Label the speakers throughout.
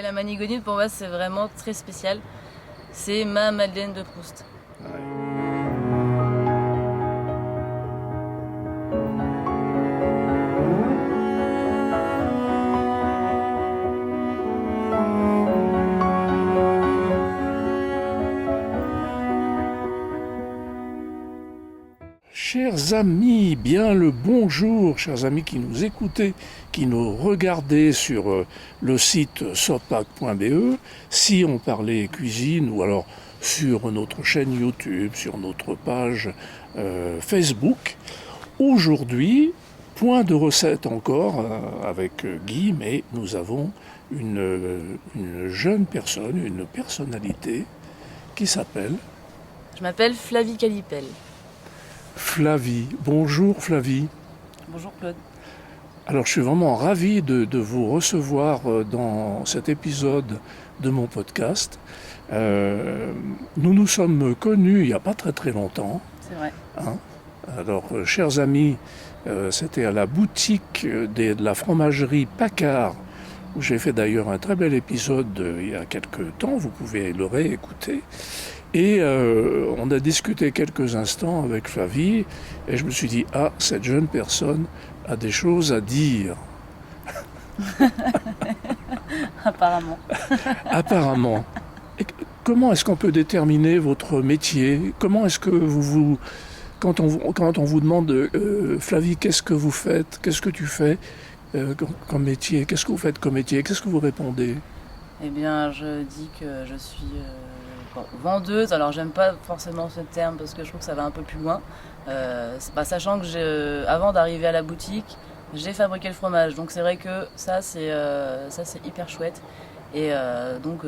Speaker 1: la Manigonide, pour moi, c'est vraiment très spécial. C'est ma Madeleine de Proust.
Speaker 2: Chers amis, bien le bonjour, chers amis qui nous écoutez, qui nous regardez sur le site sopac.be, si on parlait cuisine ou alors sur notre chaîne YouTube, sur notre page Facebook. Aujourd'hui, point de recette encore avec Guy, mais nous avons une jeune personne, une personnalité qui s'appelle...
Speaker 1: Je m'appelle Flavie Calipel.
Speaker 2: Flavie. Bonjour Flavie.
Speaker 1: Bonjour Claude.
Speaker 2: Alors je suis vraiment ravi de vous recevoir dans cet épisode de mon podcast. Nous nous sommes connus il n'y a pas très longtemps.
Speaker 1: C'est vrai.
Speaker 2: Alors chers amis, c'était à la boutique de la fromagerie Paccard, où j'ai fait d'ailleurs un très bel épisode il y a quelques temps, vous pouvez le réécouter. Et on a discuté quelques instants avec Flavie et je me suis dit, cette jeune personne a des choses à dire.
Speaker 1: Apparemment.
Speaker 2: Apparemment. Et comment est-ce qu'on peut déterminer votre métier? Comment est-ce que quand on vous demande, Flavie, qu'est-ce que vous faites? Qu'est-ce que tu fais comme métier? Qu'est-ce que vous faites comme métier? Qu'est-ce que vous répondez?
Speaker 1: Eh bien, je dis que je suis... vendeuse, alors j'aime pas forcément ce terme parce que je trouve que ça va un peu plus loin. Sachant que avant d'arriver à la boutique, j'ai fabriqué le fromage, donc c'est vrai que ça c'est hyper chouette. Et donc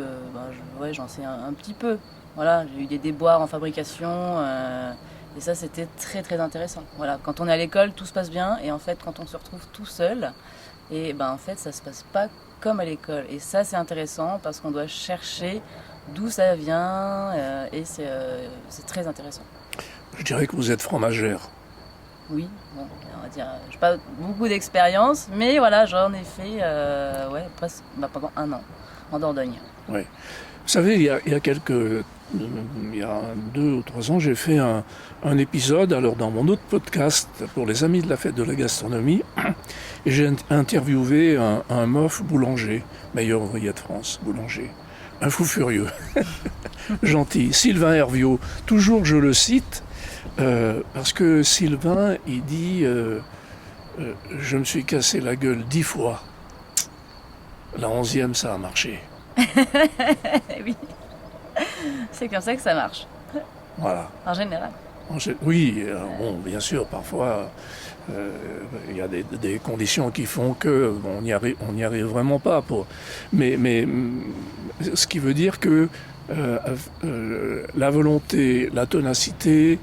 Speaker 1: j'en sais un petit peu. Voilà, j'ai eu des déboires en fabrication et ça c'était très intéressant. Voilà, quand on est à l'école, tout se passe bien et en fait quand on se retrouve tout seul, et en fait ça se passe pas comme à l'école. Et ça c'est intéressant parce qu'on doit chercher d'où ça vient, et c'est très intéressant.
Speaker 2: Je dirais que vous êtes fromagère.
Speaker 1: Oui, bon, on va dire, je n'ai pas beaucoup d'expérience, mais voilà, j'en ai fait presque, pendant 1 an, en Dordogne.
Speaker 2: Oui. Vous savez, il y a 2 ou 3 ans, j'ai fait un épisode, alors dans mon autre podcast, pour les amis de la fête de la gastronomie, et j'ai interviewé un MOF boulanger, meilleur ouvrier de France, boulanger. Un fou furieux, gentil, Sylvain Herviot. Toujours je le cite, parce que Sylvain, il dit je me suis cassé la gueule 10 fois. La 11e, ça a marché.
Speaker 1: Oui, c'est comme ça que ça marche.
Speaker 2: Voilà.
Speaker 1: En général.
Speaker 2: Oui, bon, bien sûr, parfois, il y a des conditions qui font qu'on n'y arrive vraiment pas. Mais ce qui veut dire que la volonté, la ténacité,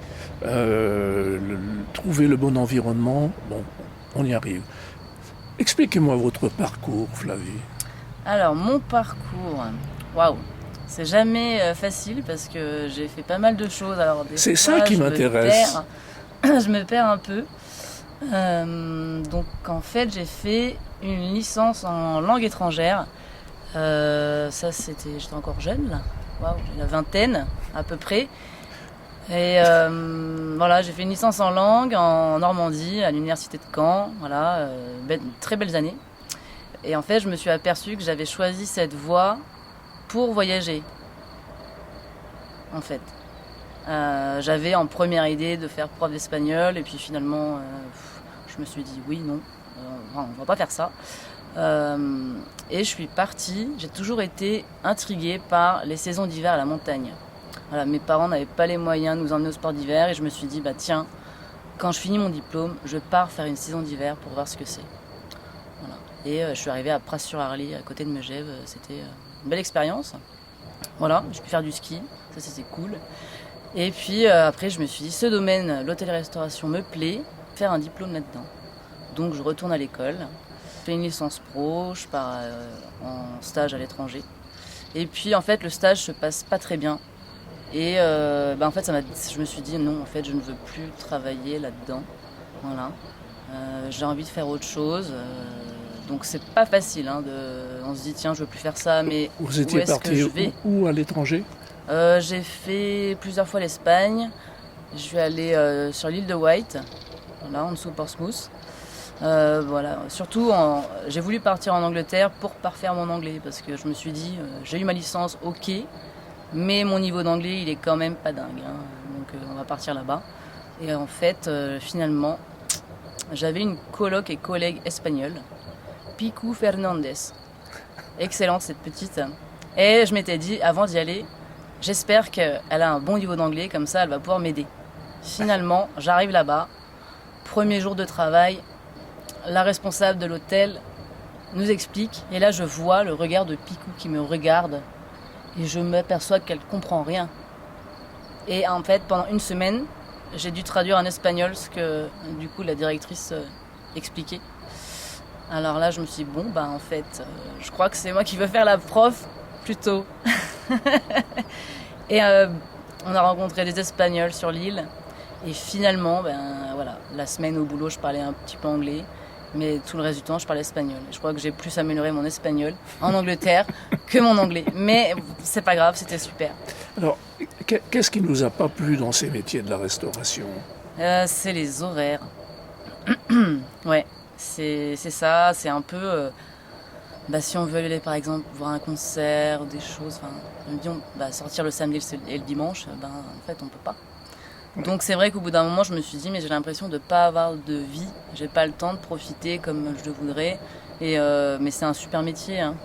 Speaker 2: trouver le bon environnement, bon, on y arrive. Expliquez-moi votre parcours, Flavie.
Speaker 1: Alors, mon parcours, waouh, c'est jamais facile parce que j'ai fait pas mal de choses. Alors,
Speaker 2: c'est ça qui m'intéresse.
Speaker 1: Je me perds un peu. Donc en fait j'ai fait une licence en langue étrangère. J'étais encore jeune là. Waouh, j'ai la vingtaine à peu près. Et voilà, j'ai fait une licence en langue en Normandie à l'université de Caen. Voilà, très belles années. Et en fait je me suis aperçue que j'avais choisi cette voie pour voyager. En fait. J'avais en première idée de faire prof d'espagnol et puis finalement je me suis dit oui, non, on va pas faire ça. Et je suis partie, j'ai toujours été intriguée par les saisons d'hiver à la montagne. Voilà, mes parents n'avaient pas les moyens de nous emmener au sport d'hiver et je me suis dit tiens, quand je finis mon diplôme, je pars faire une saison d'hiver pour voir ce que c'est. Voilà. Et je suis arrivée à Pras-sur-Arly, à côté de Megève, c'était une belle expérience. Voilà, j'ai pu faire du ski, ça c'était cool. Et puis après, je me suis dit, ce domaine, l'hôtellerie-restauration, me plaît, faire un diplôme là-dedans. Donc je retourne à l'école, je fais une licence pro, je pars en stage à l'étranger. Et puis en fait, le stage se passe pas très bien. Et en fait, je me suis dit, non, en fait, je ne veux plus travailler là-dedans. Voilà. J'ai envie de faire autre chose. Donc c'est pas facile, hein, on se dit tiens je veux plus faire ça, mais
Speaker 2: Vous
Speaker 1: où
Speaker 2: étiez
Speaker 1: est-ce que
Speaker 2: parti
Speaker 1: je vais?
Speaker 2: où à l'étranger?
Speaker 1: J'ai fait plusieurs fois l'Espagne, je suis allée sur l'île de White, voilà, en dessous de Portsmouth. Voilà. Surtout, j'ai voulu partir en Angleterre pour parfaire mon anglais, parce que je me suis dit, j'ai eu ma licence, ok, mais mon niveau d'anglais, il est quand même pas dingue, hein. Donc on va partir là-bas. Et en fait, finalement, j'avais une coloc et collègue espagnole, Piku Fernandez. Excellente cette petite. Et je m'étais dit, avant d'y aller, j'espère qu'elle a un bon niveau d'anglais, comme ça elle va pouvoir m'aider. Finalement, j'arrive là-bas, premier jour de travail, la responsable de l'hôtel nous explique, et là je vois le regard de Piku qui me regarde, et je m'aperçois qu'elle comprend rien. Et en fait, pendant une semaine, j'ai dû traduire en espagnol ce que du coup la directrice expliquait. Alors là, je me suis dit, bon, bah en fait, je crois que c'est moi qui veux faire la prof plutôt. Et on a rencontré des Espagnols sur l'île. Et finalement, ben voilà, la semaine au boulot, je parlais un petit peu anglais. Mais tout le reste du temps, je parlais espagnol. Je crois que j'ai plus amélioré mon espagnol en Angleterre que mon anglais. Mais c'est pas grave, c'était super.
Speaker 2: Alors, qu'est-ce qui nous a pas plu dans ces métiers de la restauration?
Speaker 1: C'est les horaires. Ouais, c'est ça. C'est un peu... si on veut aller par exemple voir un concert, des choses... sortir le samedi et le dimanche, en fait, on peut pas. Donc c'est vrai qu'au bout d'un moment, je me suis dit, mais j'ai l'impression de ne pas avoir de vie. J'ai pas le temps de profiter comme je le voudrais. Mais c'est un super métier, hein.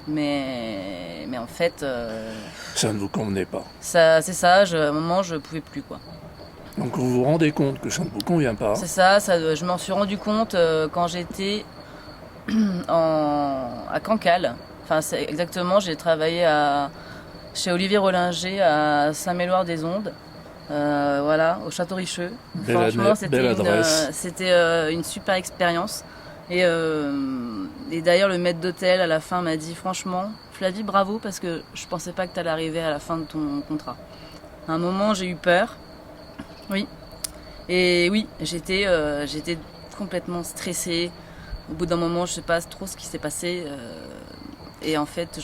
Speaker 1: Mais en fait...
Speaker 2: Ça ne vous convenait pas.
Speaker 1: c'est ça, à un moment, je pouvais plus, quoi.
Speaker 2: Donc vous vous rendez compte que ça ne vous convient pas.
Speaker 1: C'est ça, je m'en suis rendu compte quand j'étais à Cancale. Enfin, c'est exactement, j'ai travaillé chez Olivier Rollinger à Saint-Méloire-des-Ondes. Voilà, au Château Richer. Franchement, c'était une super expérience. Et d'ailleurs, le maître d'hôtel à la fin m'a dit, franchement, Flavie, bravo, parce que je pensais pas que tu allais arriver à la fin de ton contrat. À un moment, j'ai eu peur. Oui. Et oui, j'étais complètement stressée. Au bout d'un moment, je sais pas trop ce qui s'est passé. Et en fait,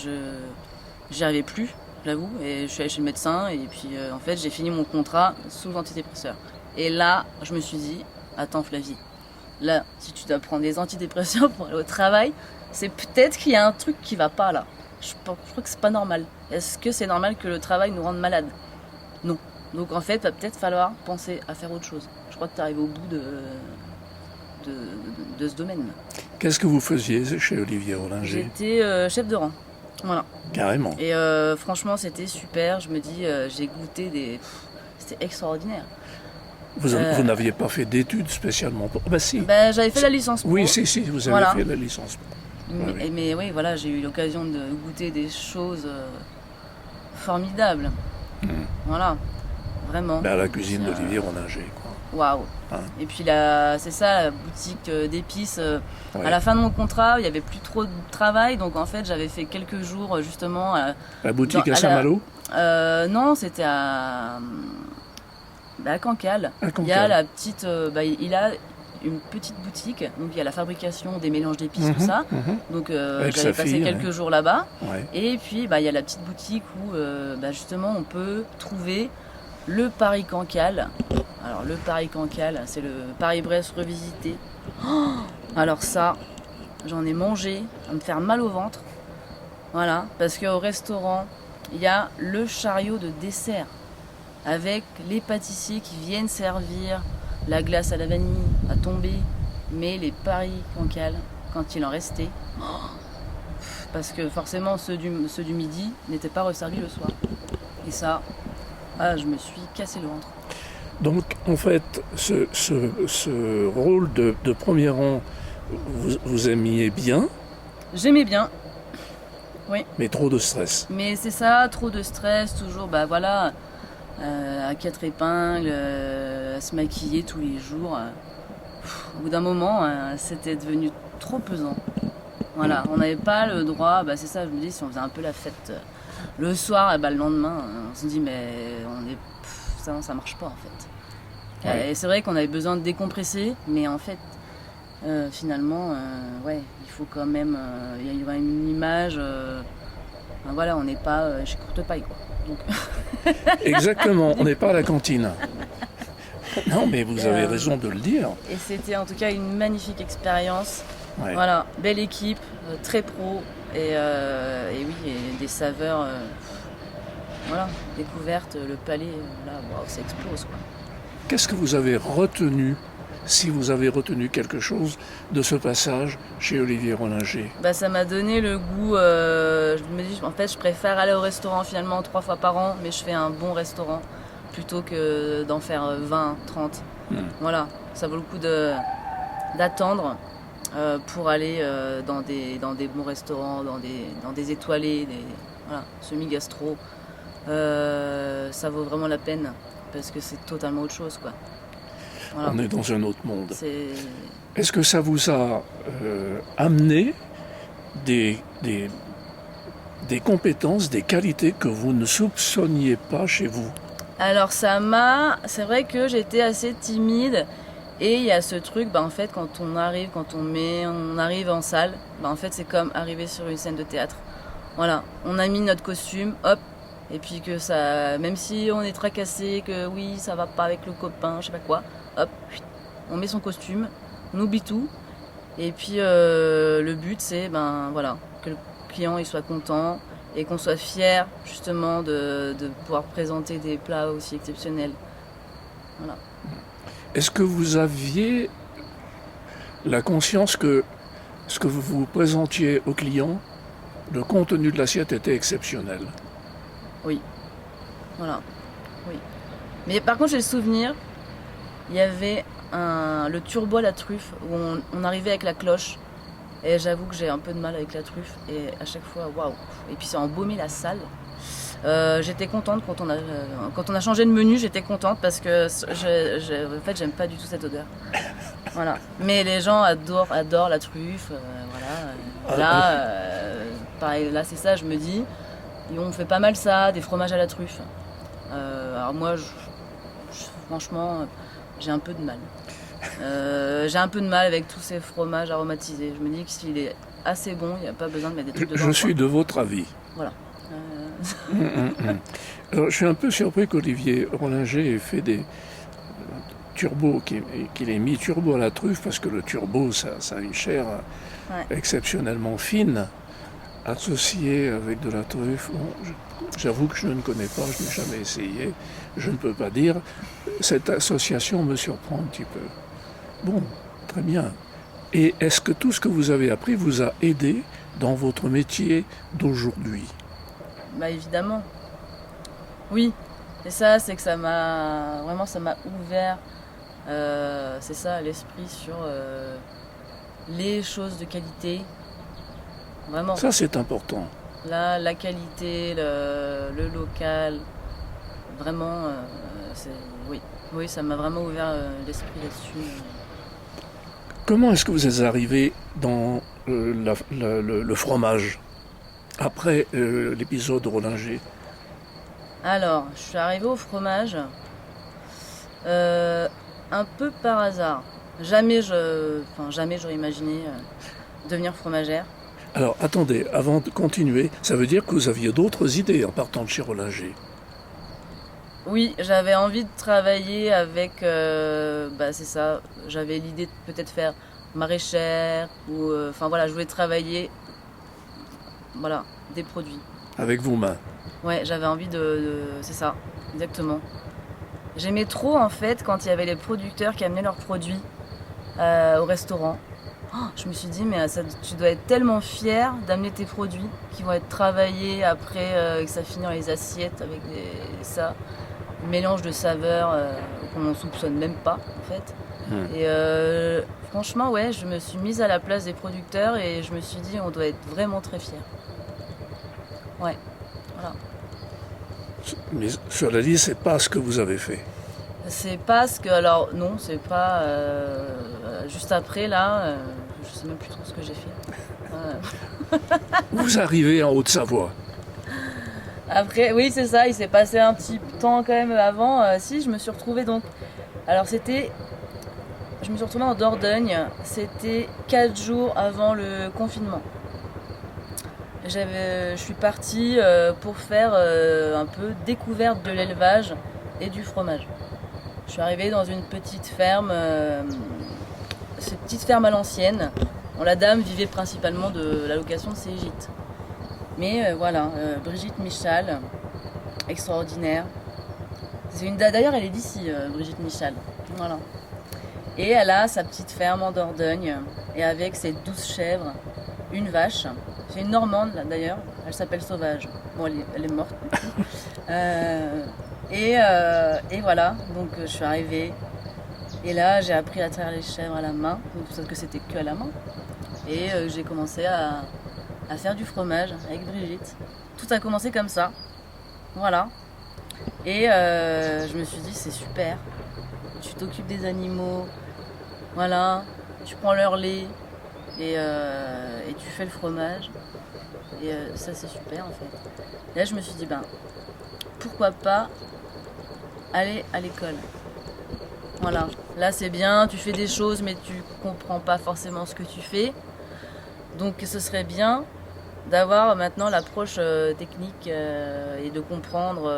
Speaker 1: j'y arrivais plus, j'avoue. Et je suis allée chez le médecin. Et puis, en fait, j'ai fini mon contrat sous antidépresseur. Et là, je me suis dit, attends Flavie, là, si tu dois prendre des antidépresseurs pour aller au travail, c'est peut-être qu'il y a un truc qui va pas là. Je crois que c'est pas normal. Est-ce que c'est normal que le travail nous rende malades? Non. Donc en fait, il va peut-être falloir penser à faire autre chose. Je crois que tu arrives au bout de ce domaine.
Speaker 2: Qu'est-ce que vous faisiez chez Olivier Rollinger?
Speaker 1: J'étais chef de rang. Voilà.
Speaker 2: Carrément.
Speaker 1: Et franchement, c'était super. Je me dis, j'ai goûté c'était extraordinaire.
Speaker 2: Vous n'aviez pas fait d'études spécialement pour... si.
Speaker 1: J'avais fait la licence pro.
Speaker 2: Oui, si, vous avez fait la licence pro.
Speaker 1: Mais oui, voilà, j'ai eu l'occasion de goûter des choses formidables. Voilà, vraiment.
Speaker 2: La cuisine d'Olivier Rollinger, quoi.
Speaker 1: Waouh.
Speaker 2: Hein.
Speaker 1: Et puis c'est ça, la boutique d'épices. À la fin de mon contrat, il n'y avait plus trop de travail, donc en fait, j'avais fait quelques jours justement.
Speaker 2: La boutique à Saint-Malo?
Speaker 1: Non, c'était à Cancale. Il y a la petite, il a une petite boutique, donc il y a la fabrication des mélanges d'épices, tout ça. Donc j'avais passé quelques jours là-bas. Ouais. Et puis il y a la petite boutique où justement on peut trouver le Paris-Cancale. Alors le Paris-Cancale, c'est le Paris-Brest revisité. Oh, alors ça, j'en ai mangé, à me faire mal au ventre. Voilà, parce qu'au restaurant, il y a le chariot de dessert avec les pâtissiers qui viennent servir la glace à la vanille, à tomber, mais les Paris-Cancale, quand il en restait, parce que forcément ceux du midi n'étaient pas resservis le soir. Et ça, je me suis cassé le ventre.
Speaker 2: Donc en fait, ce rôle de premier rang, vous aimiez bien? J'aimais
Speaker 1: bien. Oui.
Speaker 2: Mais trop de stress.
Speaker 1: Mais c'est ça, trop de stress, toujours, à 4 épingles, à se maquiller tous les jours. Au bout d'un moment, c'était devenu trop pesant. Voilà, on n'avait pas le droit, c'est ça, je me dis, si on faisait un peu la fête le soir, le lendemain, on se dit, mais ça marche pas en fait. Ouais. Et c'est vrai qu'on avait besoin de décompresser, mais en fait, finalement, ouais, il faut quand même, il y a quand même une image. Ben voilà, on n'est pas chez Courte Paille, quoi. Donc,
Speaker 2: Exactement, on n'est pas à la cantine. Non, mais vous avez
Speaker 1: euh,
Speaker 2: raison de le dire.
Speaker 1: et c'était en tout cas une magnifique expérience.
Speaker 2: Ouais.
Speaker 1: Voilà, belle équipe, très pro, et oui, et des saveurs, voilà, découvertes, le palais, là, waouh, ça explose, quoi.
Speaker 2: Qu'est-ce que vous avez retenu, si vous avez retenu quelque chose de ce passage chez Olivier Rollinger?
Speaker 1: Bah, ça m'a donné le goût, je me dis, en fait, je préfère aller au restaurant finalement 3 fois par an, mais je fais un bon restaurant plutôt que d'en faire 20, 30. Voilà, ça vaut le coup d'attendre pour aller dans des bons restaurants, dans des étoilés, voilà, semi-gastro. Ça vaut vraiment la peine parce que c'est totalement autre chose, quoi. Voilà.
Speaker 2: On est dans un autre monde.
Speaker 1: C'est...
Speaker 2: Est-ce que ça vous a amené des compétences, des qualités que vous ne soupçonniez pas chez vous?
Speaker 1: Alors c'est vrai que j'étais assez timide et il y a ce truc, bah en fait quand on arrive en salle, bah en fait c'est comme arriver sur une scène de théâtre. Voilà, on a mis notre costume, hop, et puis que ça, même si on est tracassé, que oui ça va pas avec le copain, je sais pas quoi, hop, on met son costume, on oublie tout, et puis le but c'est ben voilà que le client il soit content et qu'on soit fier justement de pouvoir présenter des plats aussi exceptionnels. Voilà.
Speaker 2: Est-ce que vous aviez la conscience que ce que vous vous présentiez au client, le contenu de l'assiette était exceptionnel?
Speaker 1: Oui. Voilà. Oui. Mais par contre j'ai le souvenir, il y avait le turbo à la truffe où on arrivait avec la cloche. Et j'avoue que j'ai un peu de mal avec la truffe. Et à chaque fois, waouh. Et puis ça a embaumé la salle. J'étais contente quand on a changé de menu, j'étais contente parce que en fait j'aime pas du tout cette odeur. Voilà. Mais les gens adorent la truffe. Voilà. Pareil, là c'est ça, je me dis. On fait pas mal ça, des fromages à la truffe. Alors moi, franchement, j'ai un peu de mal. J'ai un peu de mal avec tous ces fromages aromatisés. Je me dis que s'il est assez bon, il n'y a pas besoin de mettre des trucs dedans.
Speaker 2: Je suis de votre avis.
Speaker 1: Voilà.
Speaker 2: Alors, je suis un peu surpris qu'Olivier Rollinger ait fait des turbos, qu'il ait mis turbo à la truffe, parce que le turbo, ça a une chair exceptionnellement fine, associée avec de la truffe. Bon, j'avoue que je ne connais pas, je n'ai jamais essayé, je ne peux pas dire. Cette association me surprend un petit peu. Bon, très bien. Et est-ce que tout ce que vous avez appris vous a aidé dans votre métier d'aujourd'hui?
Speaker 1: Bah évidemment. Oui. Et ça, c'est que ça m'a ouvert, c'est ça, l'esprit sur les choses de qualité. Vraiment.
Speaker 2: Ça, c'est important.
Speaker 1: Là, la qualité, le local, vraiment, oui, ça m'a vraiment ouvert l'esprit là-dessus.
Speaker 2: Comment est-ce que vous êtes arrivé dans le fromage après l'épisode Rollinger?
Speaker 1: Alors, je suis arrivée au fromage un peu par hasard. Jamais j'aurais imaginé devenir fromagère.
Speaker 2: Alors, attendez, avant de continuer, ça veut dire que vous aviez d'autres idées en partant de chez Rollinger?
Speaker 1: Oui, j'avais envie de travailler avec, c'est ça, j'avais l'idée de peut-être faire maraîchère, ou, voilà, je voulais travailler, voilà, des produits.
Speaker 2: Avec vos mains?
Speaker 1: Ouais, j'avais envie c'est ça, exactement. J'aimais trop en fait quand il y avait les producteurs qui amenaient leurs produits au restaurant. Oh, je me suis dit, mais tu dois être tellement fier d'amener tes produits qui vont être travaillés après, que ça finit dans les assiettes avec ça. Mélange de saveurs qu'on ne soupçonne même pas en fait. Et franchement ouais, je me suis mise à la place des producteurs et je me suis dit on doit être vraiment très fiers. Ouais, voilà.
Speaker 2: Mais cela dit, c'est pas ce que vous avez fait.
Speaker 1: C'est pas ce que... Alors non, c'est pas... juste après là, je sais même plus trop ce que j'ai fait.
Speaker 2: Vous arrivez en Haute-Savoie.
Speaker 1: Après, oui, c'est ça, il s'est passé un petit temps quand même avant. Si, je me suis retrouvée donc. Alors c'était je me suis retrouvée en Dordogne. C'était 4 jours avant le confinement. Je suis partie pour faire un peu découverte de l'élevage et du fromage. Je suis arrivée dans une petite ferme, cette petite ferme à l'ancienne. Bon, la dame vivait principalement de la location de ses gîtes. Mais voilà, Brigitte Michal, extraordinaire. D'ailleurs, elle est d'ici, Brigitte Michal. Voilà. Et elle a sa petite ferme en Dordogne, et avec ses 12 chèvres, une vache. C'est une Normande, là, d'ailleurs. Elle s'appelle Sauvage. Bon, elle est morte. Et voilà, donc je suis arrivée. Et là, j'ai appris à traire les chèvres à la main, donc parce que c'était que à la main. Et j'ai commencé à faire du fromage avec Brigitte. Tout a commencé comme ça. Voilà. Et je me suis dit, c'est super. Tu t'occupes des animaux. Voilà. Tu prends leur lait. Et tu fais le fromage. Et ça, c'est super, en fait. Et là, je me suis dit, pourquoi pas aller à l'école. Voilà. Là, c'est bien, tu fais des choses, mais tu comprends pas forcément ce que tu fais. Donc, ce serait bien d'avoir maintenant l'approche technique et de comprendre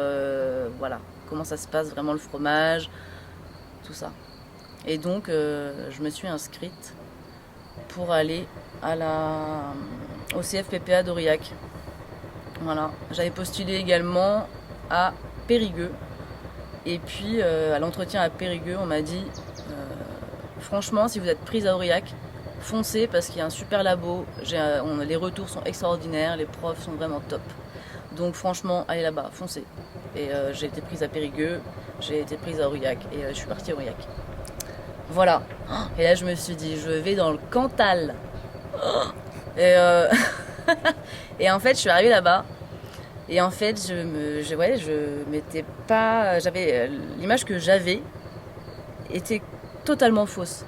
Speaker 1: voilà, comment ça se passe vraiment le fromage, tout ça. Et donc, je me suis inscrite pour aller au CFPPA d'Aurillac. Voilà. J'avais postulé également à Périgueux. Et puis, à l'entretien à Périgueux, on m'a dit franchement, si vous êtes prise à Aurillac, foncez parce qu'il y a un super labo. Les retours sont extraordinaires, les profs sont vraiment top. Donc, franchement, allez là-bas, foncez. Et j'ai été prise à Périgueux, j'ai été prise à Aurillac et je suis partie à Aurillac. Voilà. Et là, je me suis dit, je vais dans le Cantal. Et, et en fait, je suis arrivée là-bas. Et en fait, l'image que j'avais était totalement fausse.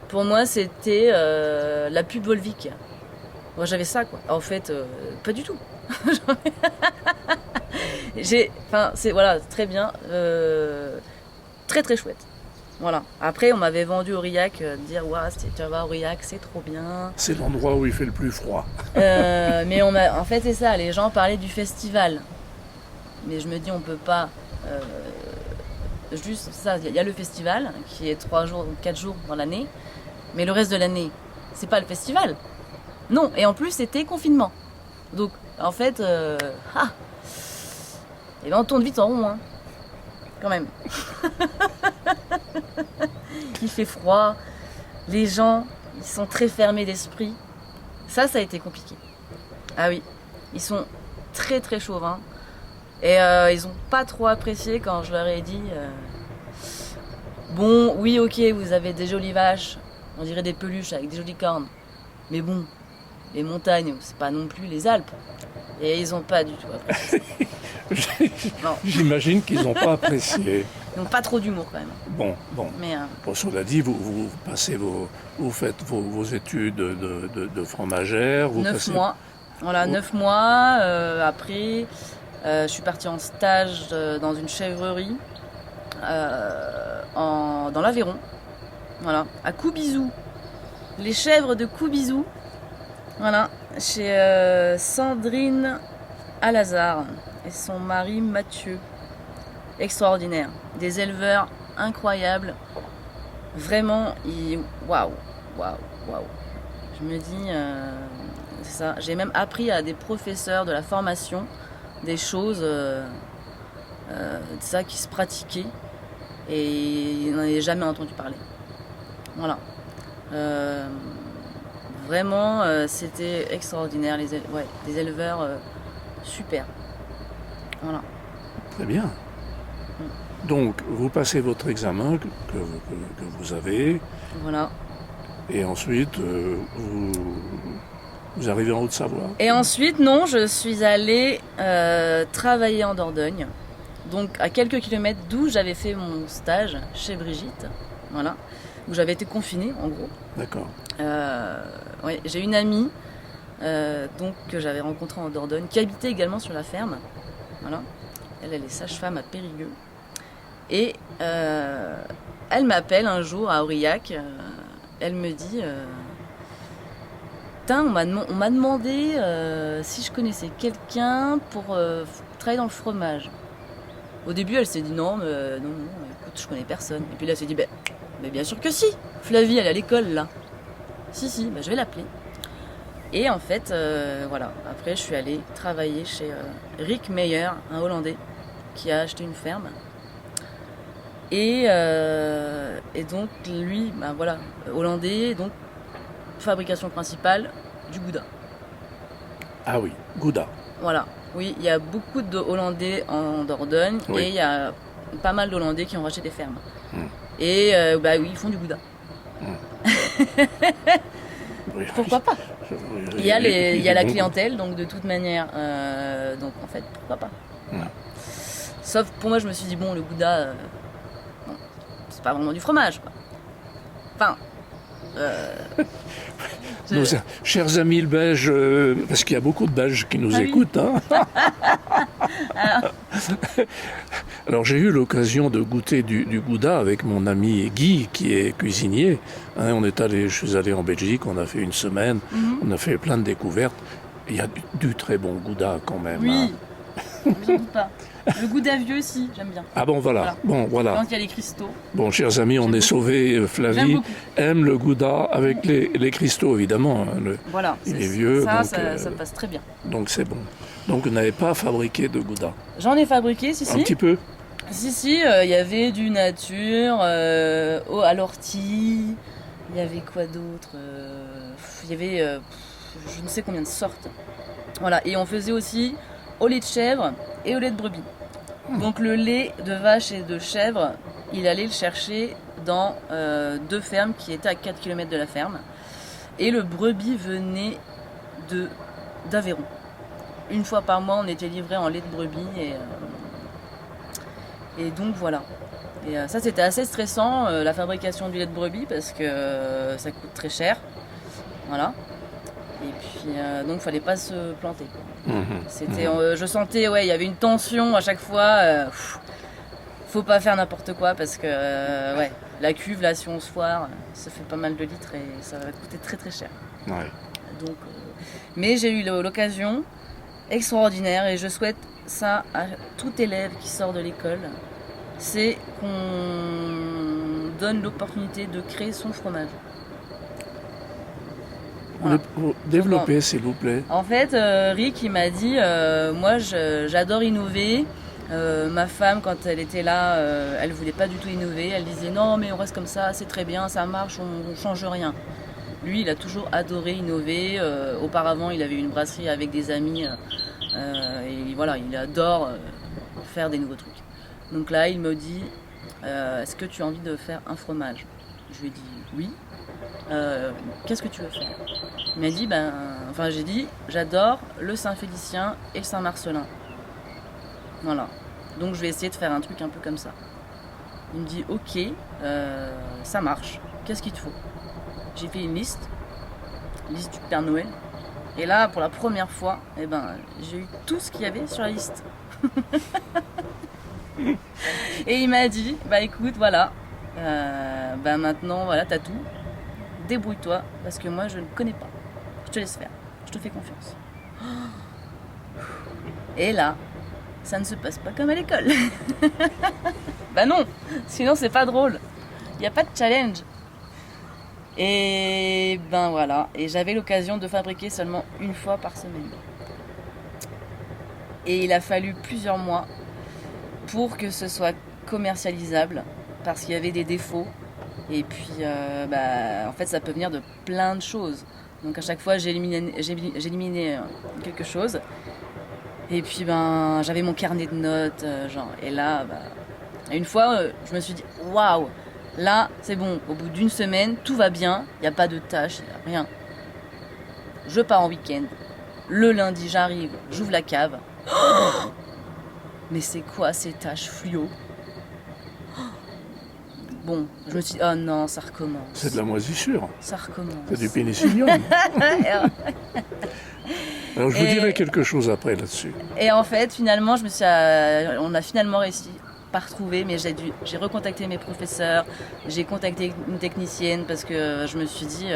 Speaker 1: Pour moi, c'était la pub Volvic. Moi, j'avais ça, quoi. En fait, pas du tout. Voilà, très bien, très très chouette. Voilà. Après, on m'avait vendu Aurillac, dire ouais, tu vas voir Aurillac, c'est trop bien.
Speaker 2: C'est l'endroit où il fait le plus froid.
Speaker 1: Mais en fait, c'est ça. Les gens parlaient du festival, mais je me dis, on peut pas juste ça. Il y a le festival qui est 3 jours, 4 jours dans l'année, mais le reste de l'année, c'est pas le festival. Non. Et en plus, c'était confinement. Donc, en fait, et ben on tourne vite en rond, hein. Quand même. Il fait froid, les gens, ils sont très fermés d'esprit. Ça a été compliqué. Ah oui, ils sont très très chauvins. Et ils ont pas trop apprécié quand je leur ai dit bon, oui, ok, vous avez des jolies vaches, on dirait des peluches avec des jolies cornes. Mais bon, les montagnes, c'est pas non plus les Alpes. Et ils ont pas du tout apprécié.
Speaker 2: J'imagine qu'ils n'ont pas apprécié.
Speaker 1: Ils n'ont pas trop d'humour quand même.
Speaker 2: Bon.
Speaker 1: Mais,
Speaker 2: Bon, cela dit, vous faites vos études de fromagère.
Speaker 1: 9 mois. Voilà, 9 mois. Après, je suis partie en stage dans une chèvrerie dans l'Aveyron. Voilà, à Coubizou. Les chèvres de Coubizou. Voilà, chez Sandrine Alazard et son mari Mathieu. Extraordinaire. Des éleveurs incroyables. Vraiment, waouh. Je me dis, c'est ça. J'ai même appris à des professeurs de la formation des choses ça qui se pratiquaient et ils n'en avaient jamais entendu parler. Voilà. Vraiment, c'était extraordinaire. Des éleveurs super. Voilà.
Speaker 2: Très bien. Donc, vous passez votre examen que vous avez.
Speaker 1: Voilà.
Speaker 2: Et ensuite, vous arrivez en Haute-Savoie.
Speaker 1: Et ensuite, non, je suis allée travailler en Dordogne. Donc, à quelques kilomètres d'où j'avais fait mon stage chez Brigitte. Voilà. Où j'avais été confinée, en gros.
Speaker 2: D'accord.
Speaker 1: Ouais, j'ai une amie que j'avais rencontrée en Dordogne, qui habitait également sur la ferme. Voilà. Elle est sage-femme à Périgueux. Et elle m'appelle un jour à Aurillac. Elle me dit Putain, on m'a demandé si je connaissais quelqu'un pour travailler dans le fromage. Au début, elle s'est dit non, écoute, je connais personne. Et puis là, elle s'est dit mais bien sûr que si. Flavie, elle est à l'école là. Si, je vais l'appeler. Et en fait, voilà. Après, je suis allée travailler chez Rick Meyer, un Hollandais, qui a acheté une ferme. Et donc, lui, voilà, Hollandais, donc fabrication principale du Gouda.
Speaker 2: Ah oui, Gouda.
Speaker 1: Voilà. Oui, il y a beaucoup de Hollandais en Dordogne et il y a pas mal d'Hollandais qui ont racheté des fermes. Et oui, ils font du Gouda. Pourquoi pas? Il y a la clientèle, donc de toute manière, donc en fait, pourquoi pas? Sauf pour moi, je me suis dit, bon, le Gouda, c'est pas vraiment du fromage, quoi. Enfin,
Speaker 2: Nos chers amis le Belge, parce qu'il y a beaucoup de Belges qui nous écoutent. Hein. Alors j'ai eu l'occasion de goûter du Gouda avec mon ami Guy, qui est cuisinier. Hein, je suis allé en Belgique, on a fait une semaine, on a fait plein de découvertes. Il y a du très bon Gouda quand même.
Speaker 1: Oui, je ne doute pas. Le Gouda vieux aussi, j'aime bien.
Speaker 2: Ah bon, voilà.
Speaker 1: Quand il y a les cristaux.
Speaker 2: Bon, chers amis, on est sauvés. Flavie aime le Gouda avec les cristaux, évidemment.
Speaker 1: Voilà,
Speaker 2: il est vieux.
Speaker 1: Ça passe très bien.
Speaker 2: Donc c'est bon. Donc vous n'avez pas fabriqué de Gouda?
Speaker 1: J'en ai fabriqué, si.
Speaker 2: Un petit peu?
Speaker 1: Si, il y avait du nature, à l'ortie, il y avait quoi d'autre? Il y avait je ne sais combien de sortes. Voilà, et on faisait aussi au lait de chèvre et au lait de brebis. Donc le lait de vache et de chèvre, il allait le chercher dans 2 fermes qui étaient à 4 km de la ferme. Et le brebis venait d'Aveyron. Une fois par mois, on était livré en lait de brebis et donc voilà. Et ça, c'était assez stressant, la fabrication du lait de brebis, parce que ça coûte très cher. Voilà. Et puis, donc, il fallait pas se planter. C'était, je sentais, il y avait une tension à chaque fois. Faut pas faire n'importe quoi, parce que, la cuve, là, si on se foire, ça fait pas mal de litres et ça va coûter très très cher.
Speaker 2: Ouais.
Speaker 1: Donc, mais j'ai eu l'occasion extraordinaire et je souhaite ça à tout élève qui sort de l'école, c'est qu'on donne l'opportunité de créer son fromage.
Speaker 2: Voilà. Développez, s'il vous plaît.
Speaker 1: En fait, Rick, il m'a dit, moi j'adore innover. Ma femme, quand elle était là, elle voulait pas du tout innover. Elle disait non, mais on reste comme ça, c'est très bien, ça marche, on change rien. Lui, il a toujours adoré innover. Auparavant, il avait une brasserie avec des amis. Et voilà, il adore faire des nouveaux trucs. Donc là, il me dit, est-ce que tu as envie de faire un fromage? Je lui ai dit oui. Qu'est-ce que tu veux faire? Il m'a dit, j'ai dit, j'adore le Saint-Félicien et le Saint-Marcelin. Voilà. Donc je vais essayer de faire un truc un peu comme ça. Il me dit, ok, ça marche. Qu'est-ce qu'il te faut? J'ai fait une liste du Père Noël. Et là, pour la première fois, j'ai eu tout ce qu'il y avait sur la liste. Et il m'a dit, écoute, voilà, maintenant, voilà, t'as tout. Débrouille-toi, parce que moi, je ne connais pas. Je te laisse faire. Je te fais confiance. Et là, ça ne se passe pas comme à l'école. Non, sinon c'est pas drôle. Il n'y a pas de challenge. Et voilà, et j'avais l'occasion de fabriquer seulement une fois par semaine. Et il a fallu plusieurs mois pour que ce soit commercialisable, parce qu'il y avait des défauts. Et puis, en fait, ça peut venir de plein de choses. Donc à chaque fois, j'éliminais quelque chose. Et puis, j'avais mon carnet de notes, Et là, une fois, je me suis dit, waouh! Là, c'est bon, au bout d'une semaine, tout va bien, il n'y a pas de tâches, il n'y a rien. Je pars en week-end. Le lundi, j'arrive, j'ouvre la cave. Oh, mais c'est quoi ces taches fluo? Bon, je me suis dit, oh non, ça recommence.
Speaker 2: C'est de la moisissure.
Speaker 1: Ça recommence.
Speaker 2: C'est du pénicillium. Alors je vous dirai quelque chose après là-dessus.
Speaker 1: Et en fait, finalement, on a finalement réussi pas retrouvé, mais j'ai recontacté mes professeurs, j'ai contacté une technicienne parce que je me suis dit,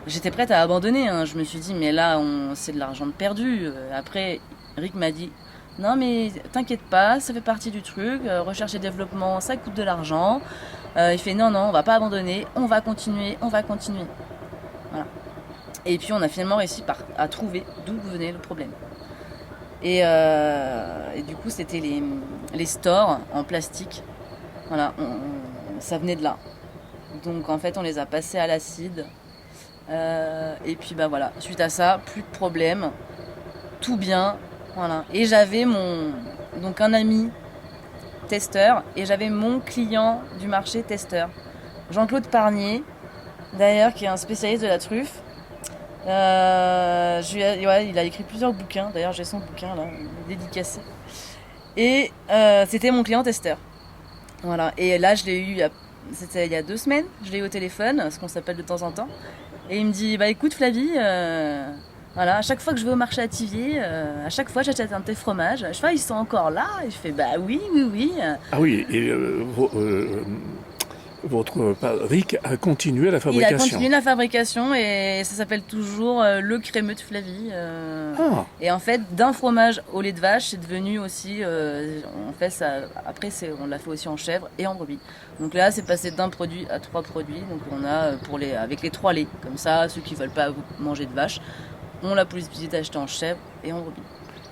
Speaker 1: j'étais prête à abandonner. Hein. Je me suis dit, mais là, c'est de l'argent de perdu. Après, Rick m'a dit, non mais t'inquiète pas, ça fait partie du truc. Recherche et développement, ça coûte de l'argent. Il fait, non, on va pas abandonner, on va continuer. Voilà. Et puis on a finalement réussi à trouver d'où venait le problème. Et du coup, c'était les stores en plastique. Voilà, ça venait de là. Donc en fait, on les a passés à l'acide. Et puis bah voilà, suite à ça, plus de problème, tout bien. Voilà. Et j'avais donc un ami testeur et j'avais mon client du marché testeur, Jean-Claude Parnier, d'ailleurs, qui est un spécialiste de la truffe. Il a écrit plusieurs bouquins, d'ailleurs j'ai son bouquin là, dédicacé. Et c'était mon client testeur. Voilà. Et là je l'ai eu, c'était il y a 2 semaines, je l'ai eu au téléphone, parce qu'on s'appelle de temps en temps. Et il me dit, bah écoute Flavie, voilà, à chaque fois que je vais au marché à Thiviers, à chaque fois j'achète un de tes fromages. Je fais, ils sont encore là? Et je fais, bah oui.
Speaker 2: Ah oui, et votre Rick a continué la fabrication.
Speaker 1: Il a continué la fabrication et ça s'appelle toujours le crémeux de Flavie. Et en fait, d'un fromage au lait de vache, c'est devenu aussi. On fait ça. Après, on l'a fait aussi en chèvre et en brebis. Donc là, c'est passé d'un produit à 3 produits. Donc on a avec les 3 laits. Comme ça, ceux qui veulent pas manger de vache, on a possibilité d'acheter en chèvre et en brebis.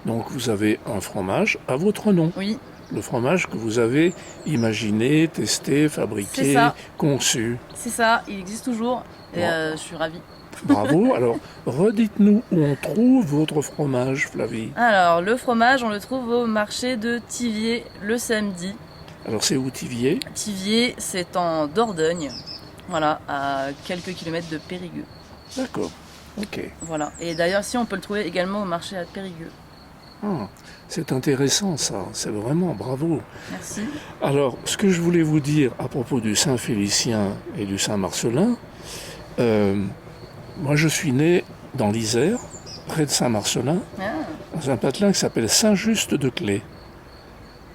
Speaker 2: Donc vous avez un fromage à votre nom.
Speaker 1: Oui.
Speaker 2: Le fromage que vous avez imaginé, testé, fabriqué, conçu.
Speaker 1: C'est ça, il existe toujours et je suis ravie.
Speaker 2: Bravo. Alors, redites-nous où on trouve votre fromage, Flavie.
Speaker 1: Alors, le fromage, on le trouve au marché de Thiviers le samedi.
Speaker 2: Alors, c'est où Thiviers?
Speaker 1: Thiviers, c'est en Dordogne, voilà, à quelques kilomètres de Périgueux.
Speaker 2: D'accord, ok.
Speaker 1: Voilà, et d'ailleurs, si on peut le trouver également au marché à Périgueux.
Speaker 2: Ah, c'est intéressant ça, c'est vraiment bravo.
Speaker 1: Merci.
Speaker 2: Alors, ce que je voulais vous dire à propos du Saint-Félicien et du Saint-Marcellin, moi je suis né dans l'Isère, près de Saint-Marcellin, dans un patelin qui s'appelle Saint-Just-de-Clé.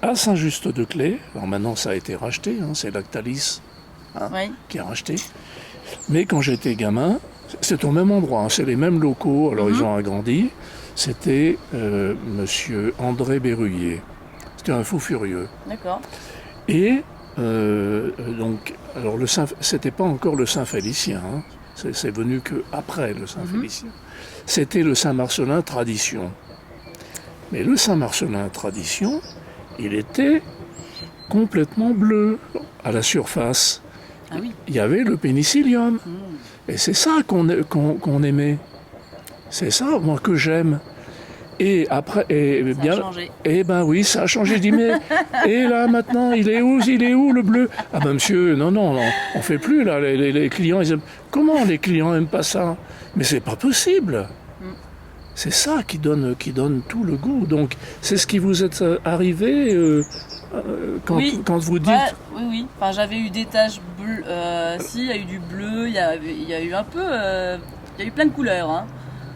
Speaker 2: À Saint-Just-de-Clé, alors maintenant ça a été racheté, c'est Lactalis qui a racheté, mais quand j'étais gamin, c'est au même endroit, c'est les mêmes locaux, alors ils ont agrandi. C'était monsieur André Berruyer. C'était un fou furieux.
Speaker 1: D'accord.
Speaker 2: Et donc, alors c'était pas encore le Saint-Félicien, c'est venu que après le Saint-Félicien. C'était le Saint-Marcellin Tradition. Mais le Saint-Marcellin Tradition, il était complètement bleu à la surface.
Speaker 1: Ah oui.
Speaker 2: Il y avait le pénicillium. Et c'est ça qu'on aimait. C'est ça, moi, que j'aime. Et après,
Speaker 1: Ça a changé.
Speaker 2: Eh ben oui, ça a changé. Je dis, mais, et là, maintenant, il est où le bleu? Ah ben monsieur, non, on fait plus, là, les clients, ils aiment. Comment les clients aiment pas ça? Mais c'est pas possible. C'est ça qui donne tout le goût. Donc, c'est ce qui vous est arrivé quand vous dites...
Speaker 1: Oui. Enfin, j'avais eu des taches bleues. Il y a eu du bleu, il y a eu un peu... il y a eu plein de couleurs, hein.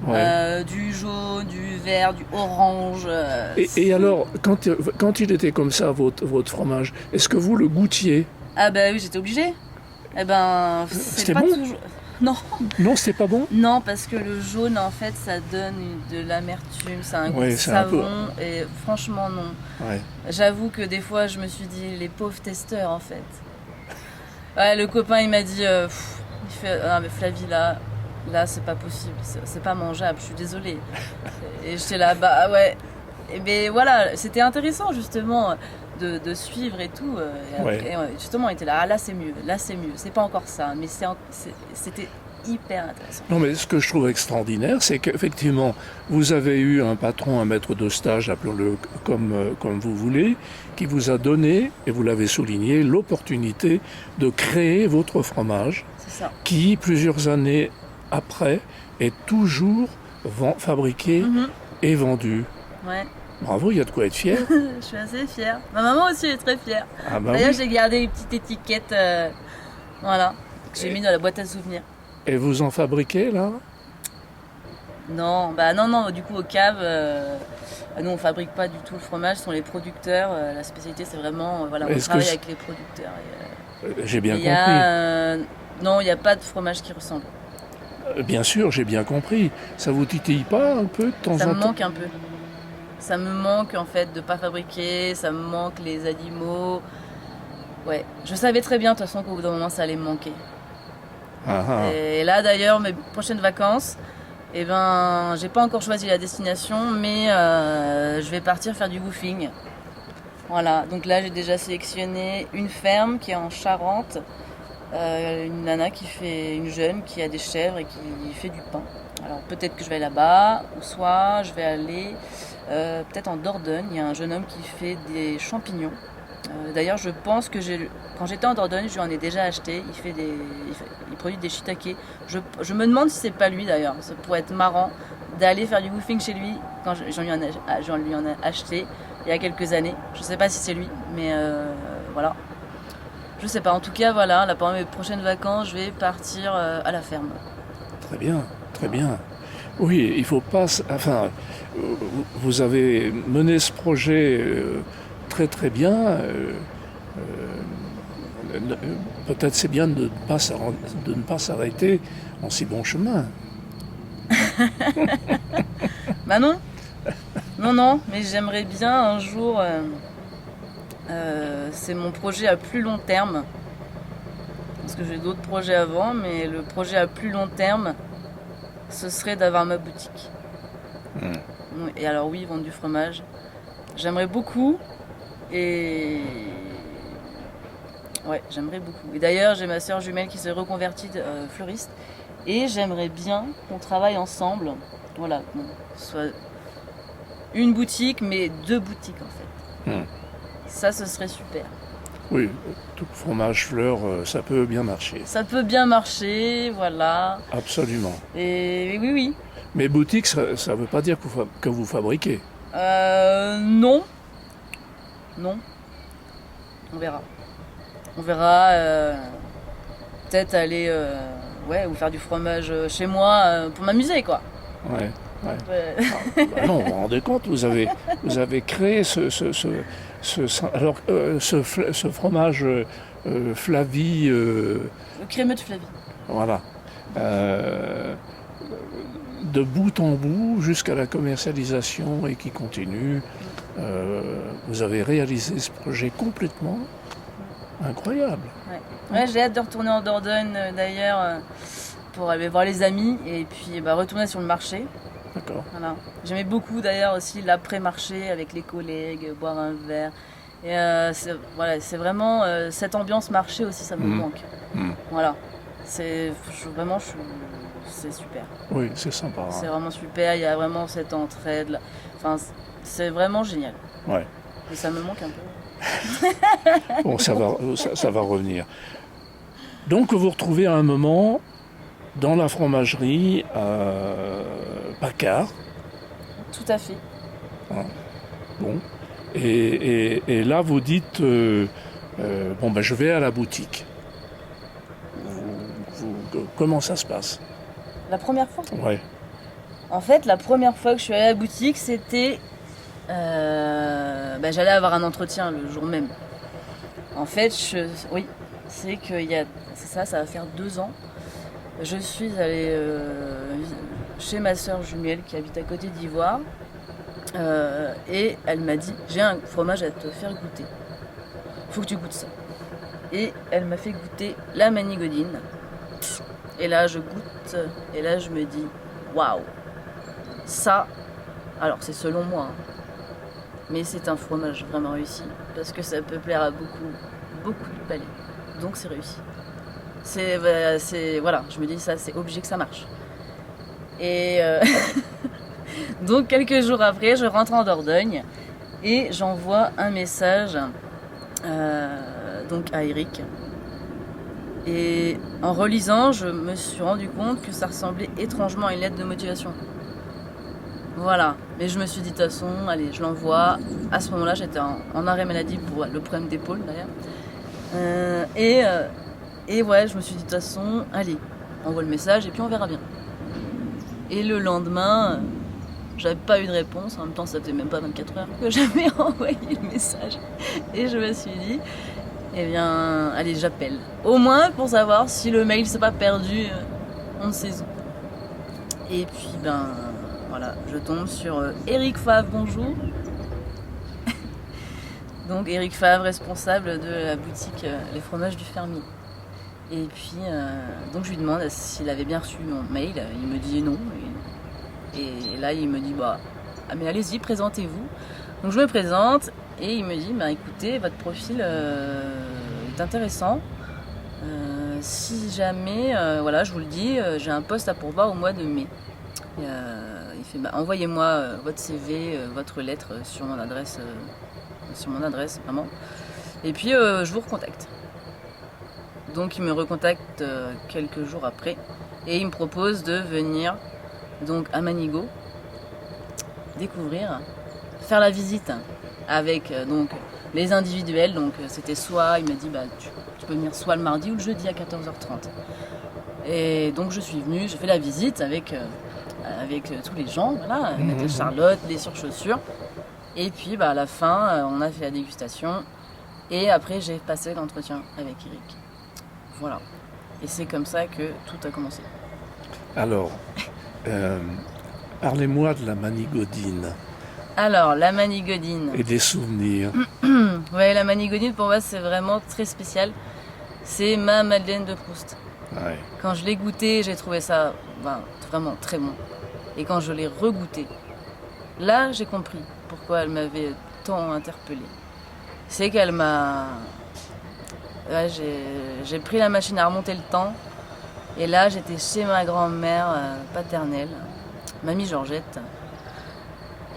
Speaker 2: Ouais.
Speaker 1: Du jaune, du vert, du orange.
Speaker 2: Et alors, quand il était comme ça, votre fromage, est-ce que vous le goûtiez?
Speaker 1: Ah bah oui, j'étais obligée. Eh ben,
Speaker 2: c'était
Speaker 1: pas
Speaker 2: bon
Speaker 1: toujours... Non.
Speaker 2: Non, c'était pas bon?
Speaker 1: Non, parce que le jaune, en fait, ça donne de l'amertume, ça a un goût de savon, et franchement, non.
Speaker 2: Ouais.
Speaker 1: J'avoue que des fois, je me suis dit, les pauvres testeurs, en fait. Ouais, le copain, il m'a dit, il fait, ah mais Flavie, là, c'est pas possible, c'est pas mangeable, je suis désolée. Et j'étais là, bah ouais. Et ben voilà, c'était intéressant, justement, de suivre et tout. Et justement, il était là, là c'est mieux, c'est pas encore ça, mais c'était hyper intéressant.
Speaker 2: Non, mais ce que je trouve extraordinaire, c'est qu'effectivement, vous avez eu un patron, un maître de stage, appelons-le comme vous voulez, qui vous a donné, et vous l'avez souligné, l'opportunité de créer votre fromage,
Speaker 1: c'est ça.
Speaker 2: Qui, plusieurs années après, est toujours fabriqué et vendu.
Speaker 1: Ouais.
Speaker 2: Bravo, il y a de quoi être fier.
Speaker 1: Je suis assez fière. Ma maman aussi est très fière.
Speaker 2: Ah bah
Speaker 1: d'ailleurs,
Speaker 2: oui.
Speaker 1: j'ai gardé une petite étiquette, voilà, que j'ai mis dans la boîte à souvenirs.
Speaker 2: Et vous en fabriquez, là?
Speaker 1: Non, du coup, aux caves, Nous, on fabrique pas du tout le fromage, ce sont les producteurs. La spécialité, c'est vraiment, voilà, on
Speaker 2: Est-ce
Speaker 1: travaille
Speaker 2: que
Speaker 1: avec les producteurs.
Speaker 2: j'ai bien
Speaker 1: Il y
Speaker 2: compris.
Speaker 1: a, non, il n'y a pas de fromage qui ressemble.
Speaker 2: Bien sûr, j'ai bien compris. Ça vous titille pas un peu de temps
Speaker 1: Ça
Speaker 2: en
Speaker 1: me
Speaker 2: temps?
Speaker 1: manque un peu. Ça me manque en fait de pas fabriquer, ça me manque les animaux. Ouais, je savais très bien de toute façon qu'au bout d'un moment ça allait me manquer.
Speaker 2: Ah, ah.
Speaker 1: Et là d'ailleurs, mes prochaines vacances, eh ben, j'ai pas encore choisi la destination, mais je vais partir faire du woofing. Voilà, donc là j'ai déjà sélectionné une ferme qui est en Charente, une nana qui fait, une jeune qui a des chèvres et qui fait du pain. Alors peut-être que je vais aller là-bas, ou soit je vais aller peut-être en Dordogne. Il y a un jeune homme qui fait des champignons. D'ailleurs, je pense que quand j'étais en Dordogne, je lui en ai déjà acheté. Il produit des shiitake. Je me demande si c'est pas lui d'ailleurs. Ça pourrait être marrant d'aller faire du woofing chez lui quand j'en lui en ai acheté il y a quelques années. Je sais pas si c'est lui, mais voilà. Je sais pas. En tout cas, voilà. Là, pendant mes prochaines vacances, je vais partir à la ferme.
Speaker 2: Très bien, très bien. Oui, il faut pas. Enfin, vous avez mené ce projet très très bien. Peut-être c'est bien de ne pas s'arrêter en si bon chemin.
Speaker 1: Bah non, non, mais j'aimerais bien un jour. C'est mon projet à plus long terme. Parce que j'ai d'autres projets avant, mais le projet à plus long terme, ce serait d'avoir ma boutique. Et alors oui, vendre du fromage. J'aimerais beaucoup. Et ouais, j'aimerais beaucoup. Et d'ailleurs, j'ai ma soeur jumelle qui s'est reconvertie fleuriste. Et j'aimerais bien qu'on travaille ensemble. Voilà, qu'on soit une boutique, mais 2 boutiques en fait. Ça, ce serait super.
Speaker 2: Oui, tout fromage fleur, ça peut bien marcher.
Speaker 1: Ça peut bien marcher, voilà.
Speaker 2: Absolument.
Speaker 1: Et oui, oui.
Speaker 2: Mais boutique, ça ne veut pas dire que vous fabriquez.
Speaker 1: Non. Non. On verra. On verra. Peut-être aller ou faire du fromage chez moi pour m'amuser, quoi.
Speaker 2: Ouais.
Speaker 1: Ouais.
Speaker 2: Non, vous vous rendez compte, vous avez créé ce fromage Flavie.
Speaker 1: Le crémeux de Flavie.
Speaker 2: Voilà. De bout en bout jusqu'à la commercialisation et qui continue. Vous avez réalisé ce projet complètement incroyable.
Speaker 1: Ouais, j'ai hâte de retourner en Dordogne d'ailleurs pour aller voir les amis et puis retourner sur le marché.
Speaker 2: D'accord.
Speaker 1: Voilà. J'aimais beaucoup d'ailleurs aussi l'après-marché avec les collègues, boire un verre. Et c'est vraiment cette ambiance marché aussi, ça me manque. Voilà. C'est super.
Speaker 2: Oui, c'est sympa. Hein.
Speaker 1: C'est vraiment super, il y a vraiment cette entraide là. Enfin, c'est vraiment génial.
Speaker 2: Ouais.
Speaker 1: Et ça me manque un peu.
Speaker 2: Bon, ça va revenir. Donc vous retrouvez à un moment dans la fromagerie Paccard.
Speaker 1: Tout à fait.
Speaker 2: Hein. Bon. Et là vous dites je vais à la boutique. Comment ça se passe?
Speaker 1: La première fois?
Speaker 2: Ouais.
Speaker 1: En fait, la première fois que je suis allée à la boutique, c'était... j'allais avoir un entretien le jour même. En fait, oui, c'est ça va faire 2 ans. Je suis allée chez ma soeur jumelle qui habite à côté d'Ivoire. Et elle m'a dit, j'ai un fromage à te faire goûter. Faut que tu goûtes ça. Et elle m'a fait goûter la manigodine. Et là, je goûte. Et là, je me dis, waouh, ça, alors c'est selon moi, hein, mais c'est un fromage vraiment réussi. Parce que ça peut plaire à beaucoup de palais. Donc c'est réussi. Voilà, je me dis, ça, c'est obligé que ça marche. Et donc quelques jours après, je rentre en Dordogne et j'envoie un message donc à Eric. Et en relisant, je me suis rendu compte que ça ressemblait étrangement à une lettre de motivation. Voilà, mais je me suis dit de toute façon, allez, je l'envoie. À ce moment-là, j'étais en arrêt maladie pour le problème d'épaule d'ailleurs. Et ouais, je me suis dit de toute façon, allez, envoie le message et puis on verra bien. Et le lendemain, J'avais pas eu de réponse. En même temps, ça faisait même pas 24 heures que j'avais envoyé le message. Et je me suis dit, eh bien, allez, j'appelle. Au moins pour savoir si le mail s'est pas perdu, on ne sait où. Et puis, voilà, je tombe sur Eric Favre, bonjour. Donc Eric Favre, responsable de la boutique Les Fromages du Fermier. Et puis, donc je lui demande s'il avait bien reçu mon mail. Il me dit non. Et là, il me dit, mais allez-y, présentez-vous. Donc je me présente et il me dit, écoutez, votre profil est intéressant. Si jamais, voilà, je vous le dis, j'ai un poste à pourvoir au mois de mai. Il fait, envoyez-moi votre CV, votre lettre sur mon adresse vraiment. Et puis je vous recontacte. Donc il me recontacte quelques jours après et il me propose de venir donc à Manigo découvrir, faire la visite avec donc les individuels. Donc c'était soit, il m'a dit tu peux venir soit le mardi ou le jeudi à 14h30. Et donc je suis venue, j'ai fait la visite avec tous les gens, voilà, avec Charlotte, les surchaussures. Et puis à la fin, on a fait la dégustation. Et après, j'ai passé l'entretien avec Eric. Voilà. Et c'est comme ça que tout a commencé.
Speaker 2: Alors, parlez-moi de la Manigodine.
Speaker 1: Alors, la Manigodine.
Speaker 2: Et des souvenirs.
Speaker 1: Ouais, la Manigodine, pour moi, c'est vraiment très spécial. C'est ma Madeleine de Proust.
Speaker 2: Ouais.
Speaker 1: Quand je l'ai goûté, j'ai trouvé ça vraiment très bon. Et quand je l'ai regoûté, là, j'ai compris pourquoi elle m'avait tant interpellée. C'est qu'elle m'a... Ouais, j'ai pris la machine à remonter le temps. Et là, j'étais chez ma grand-mère paternelle, Mamie Georgette.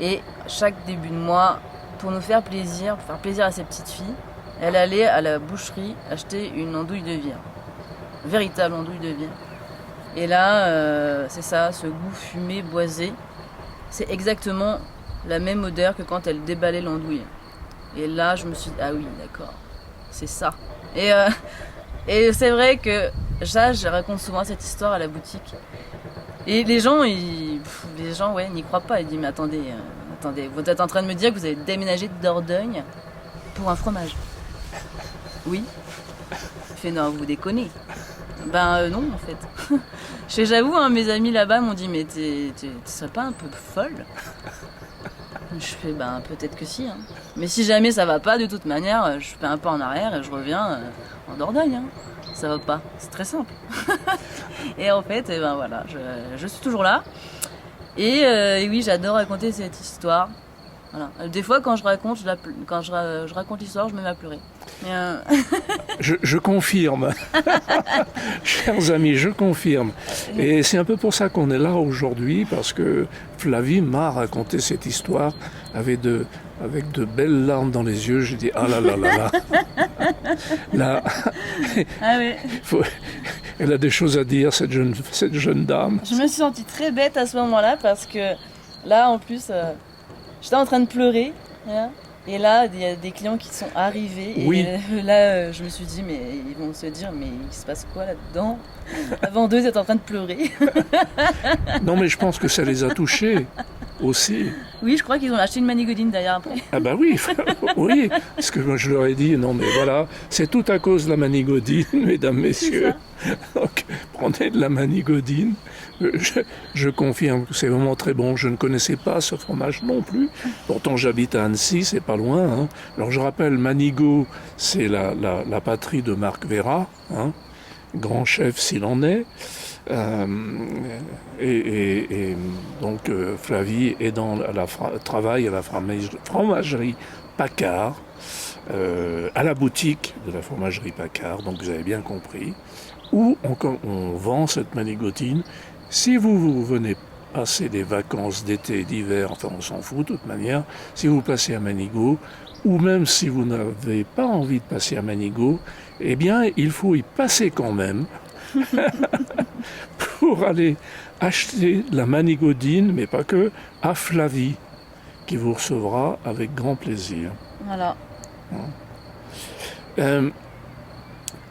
Speaker 1: Et chaque début de mois, pour nous faire plaisir, pour faire plaisir à ses petites filles, elle allait à la boucherie acheter une andouille de vire. Véritable andouille de vire. Et là, c'est ça, ce goût fumé, boisé. C'est exactement la même odeur que quand elle déballait l'andouille. Et là, je me suis dit, ah oui, d'accord, c'est ça. Et c'est vrai que je raconte souvent cette histoire à la boutique. Et les gens, n'y croient pas. Ils disent, mais attendez, vous êtes en train de me dire que vous avez déménagé de Dordogne pour un fromage. Oui. Il fait, non, vous déconnez. Non, en fait. J'avoue, mes amis là-bas m'ont dit, mais tu serais pas un peu folle? Je fais, peut-être que si. Mais si jamais ça va pas, de toute manière, je fais un pas en arrière et je reviens en Dordogne. Ça va pas. C'est très simple. Et en fait, voilà, je suis toujours là. Et oui, j'adore raconter cette histoire. Voilà. Des fois, quand je raconte l'histoire, je me mets à pleurer.
Speaker 2: Je confirme. Chers amis, je confirme. Et c'est un peu pour ça qu'on est là aujourd'hui, parce que Flavie m'a raconté cette histoire avec de belles larmes dans les yeux. J'ai dit, ah là là là là. Là,
Speaker 1: ah oui.
Speaker 2: Elle a des choses à dire, cette jeune dame.
Speaker 1: Je me suis sentie très bête à ce moment-là, parce que là, en plus, j'étais en train de pleurer. Hein. Et là, il y a des clients qui sont arrivés.
Speaker 2: Oui.
Speaker 1: Et là, je me suis dit, mais ils vont se dire, mais il se passe quoi là-dedans? La vendeuse est en train de pleurer.
Speaker 2: Non, mais je pense que ça les a touchés aussi.
Speaker 1: Oui, je crois qu'ils ont acheté une Manigodine d'ailleurs après.
Speaker 2: Ah bah oui, oui. Parce que moi je leur ai dit, non mais voilà, c'est tout à cause de la Manigodine, mesdames, messieurs. Donc, prenez de la Manigodine. Je confirme que c'est vraiment très bon. Je ne connaissais pas ce fromage non plus. Pourtant, j'habite à Annecy, c'est pas loin. Hein. Alors, je rappelle, Manigot, c'est la patrie de Marc Vera, hein, grand chef s'il en est. Et donc, Flavie est travaille à la fromagerie Paccard, à la boutique de la fromagerie Paccard, donc vous avez bien compris, où on vend cette Manigodine. Si vous venez passer des vacances d'été, d'hiver, enfin on s'en fout de toute manière, si vous passez à Manigot, ou même si vous n'avez pas envie de passer à Manigot, eh bien il faut y passer quand même pour aller acheter de la Manigodine, mais pas que, à Flavie, qui vous recevra avec grand plaisir.
Speaker 1: Voilà.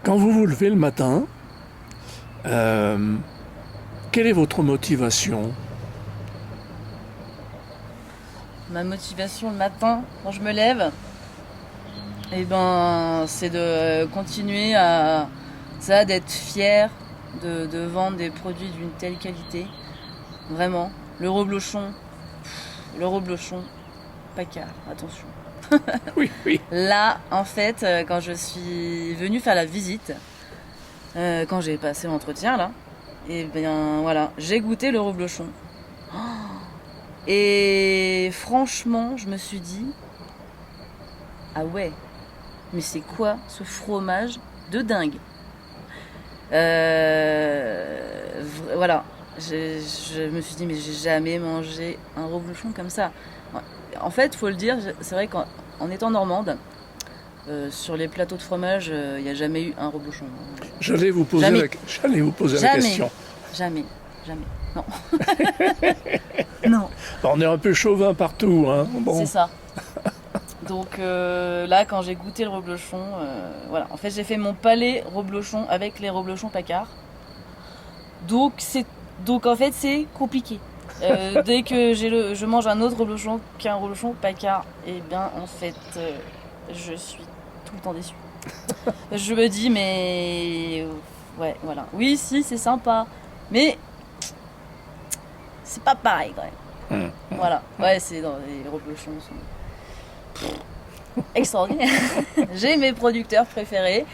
Speaker 2: Quand vous vous levez le matin, quelle est votre motivation?
Speaker 1: ma motivation le matin quand je me lève, et ben, c'est de continuer d'être fière de vendre des produits d'une telle qualité. Vraiment. Le reblochon, Pacard, attention.
Speaker 2: Oui, oui.
Speaker 1: Là, en fait, quand je suis venue faire la visite, quand j'ai passé l'entretien, là, et bien voilà, j'ai goûté le reblochon. Et franchement, je me suis dit, ah ouais, mais c'est quoi ce fromage de dingue? Voilà, je me suis dit, mais j'ai jamais mangé un reblochon comme ça. En fait, faut le dire, c'est vrai qu'en étant normande, sur les plateaux de fromage, il n'y a jamais eu un reblochon.
Speaker 2: J'allais vous poser la question.
Speaker 1: Jamais. Non. Non.
Speaker 2: On est un peu chauvin partout, hein. Bon.
Speaker 1: C'est ça. Donc là, quand j'ai goûté le reblochon, voilà. En fait, j'ai fait mon palais reblochon avec les reblochons Pacard. Donc en fait, c'est compliqué. Dès que je mange un autre reblochon qu'un reblochon Pacard, et bien en fait, je suis tout le temps déçue. Je me dis, mais ouais, voilà. Oui, si, c'est sympa, mais c'est pas pareil quand même. Voilà. Ouais, c'est dans les reblochons sont extraordinaires. J'ai mes producteurs préférés,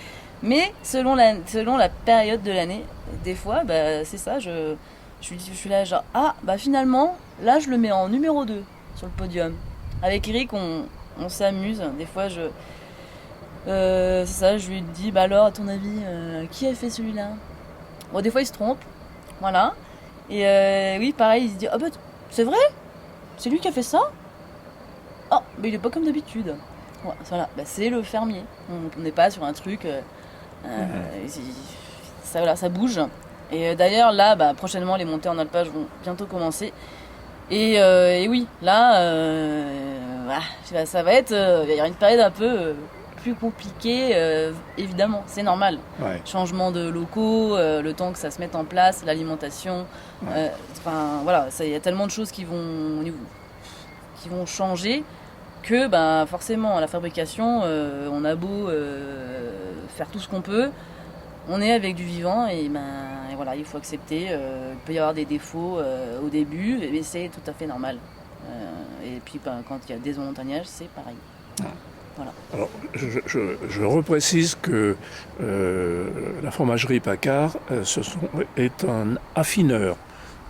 Speaker 1: mais selon la période de l'année, des fois, bah, c'est ça, je suis là genre, ah, bah finalement, là je le mets en numéro 2 sur le podium. Avec Eric, on s'amuse. Des fois, c'est ça, je lui dis, bah alors, à ton avis, qui a fait celui-là? Bon, des fois, il se trompe, voilà. Et oui, pareil, il se dit, ah bah, c'est vrai? C'est lui qui a fait ça? Oh, mais il est pas comme d'habitude. Voilà, bah, c'est le fermier. On n'est pas sur un truc... ça bouge. Et d'ailleurs, là, bah, prochainement, les montées en alpage vont bientôt commencer. Et oui, là, ça va être... il y aura une période un peu plus compliquée, évidemment, c'est normal.
Speaker 2: Ouais.
Speaker 1: Changement de locaux, le temps que ça se mette en place, l'alimentation.
Speaker 2: Ouais.
Speaker 1: Voilà, il y a tellement de choses qui vont changer que forcément, à la fabrication, on a beau faire tout ce qu'on peut, on est avec du vivant et voilà, il faut accepter. Il peut y avoir des défauts au début, mais c'est tout à fait normal. Et puis quand il y a des montagnage, c'est pareil. Voilà.
Speaker 2: Alors, je reprécise que la fromagerie Pacard est un affineur.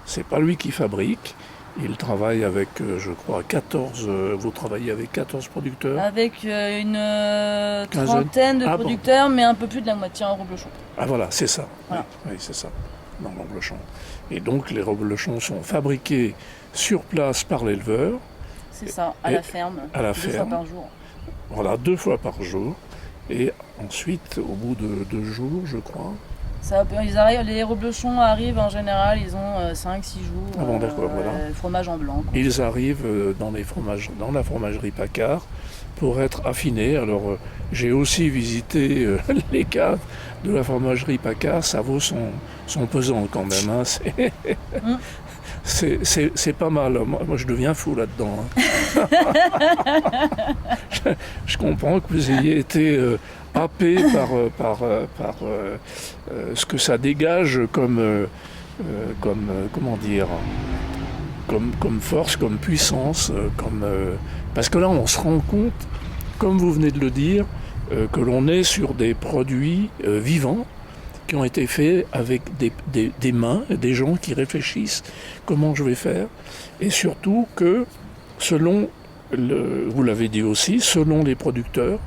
Speaker 2: C'est pas lui qui fabrique. Il travaille avec, je crois, 14... vous travaillez avec 14 producteurs?
Speaker 1: Avec une trentaine de producteurs, mais un peu plus de la moitié en reblochon.
Speaker 2: Ah voilà, c'est ça.
Speaker 1: Voilà.
Speaker 2: Oui, c'est ça, dans le reblochon. Et donc, les reblochons sont fabriqués sur place par l'éleveur.
Speaker 1: C'est ça, à la ferme.
Speaker 2: À la
Speaker 1: 2
Speaker 2: ferme.
Speaker 1: fois par jour.
Speaker 2: Voilà, 2 fois par jour. Et ensuite, au bout de 2 jours, je crois...
Speaker 1: Les reblochons arrivent en général, ils ont 5-6 jours.
Speaker 2: Ah bon, d'accord, voilà.
Speaker 1: Fromage en blanc. Quoi.
Speaker 2: Ils arrivent dans la fromagerie Pacard pour être affinés. Alors, j'ai aussi visité les caves de la fromagerie Pacard. Ça vaut son pesant quand même. Hein. C'est pas mal. Moi, je deviens fou là-dedans. Hein. je comprends que vous ayez été happé par ce que ça dégage comme force, comme puissance, parce que là, on se rend compte, comme vous venez de le dire, que l'on est sur des produits vivants qui ont été faits avec des mains, des gens qui réfléchissent comment je vais faire, et surtout que selon, vous l'avez dit aussi, selon les producteurs,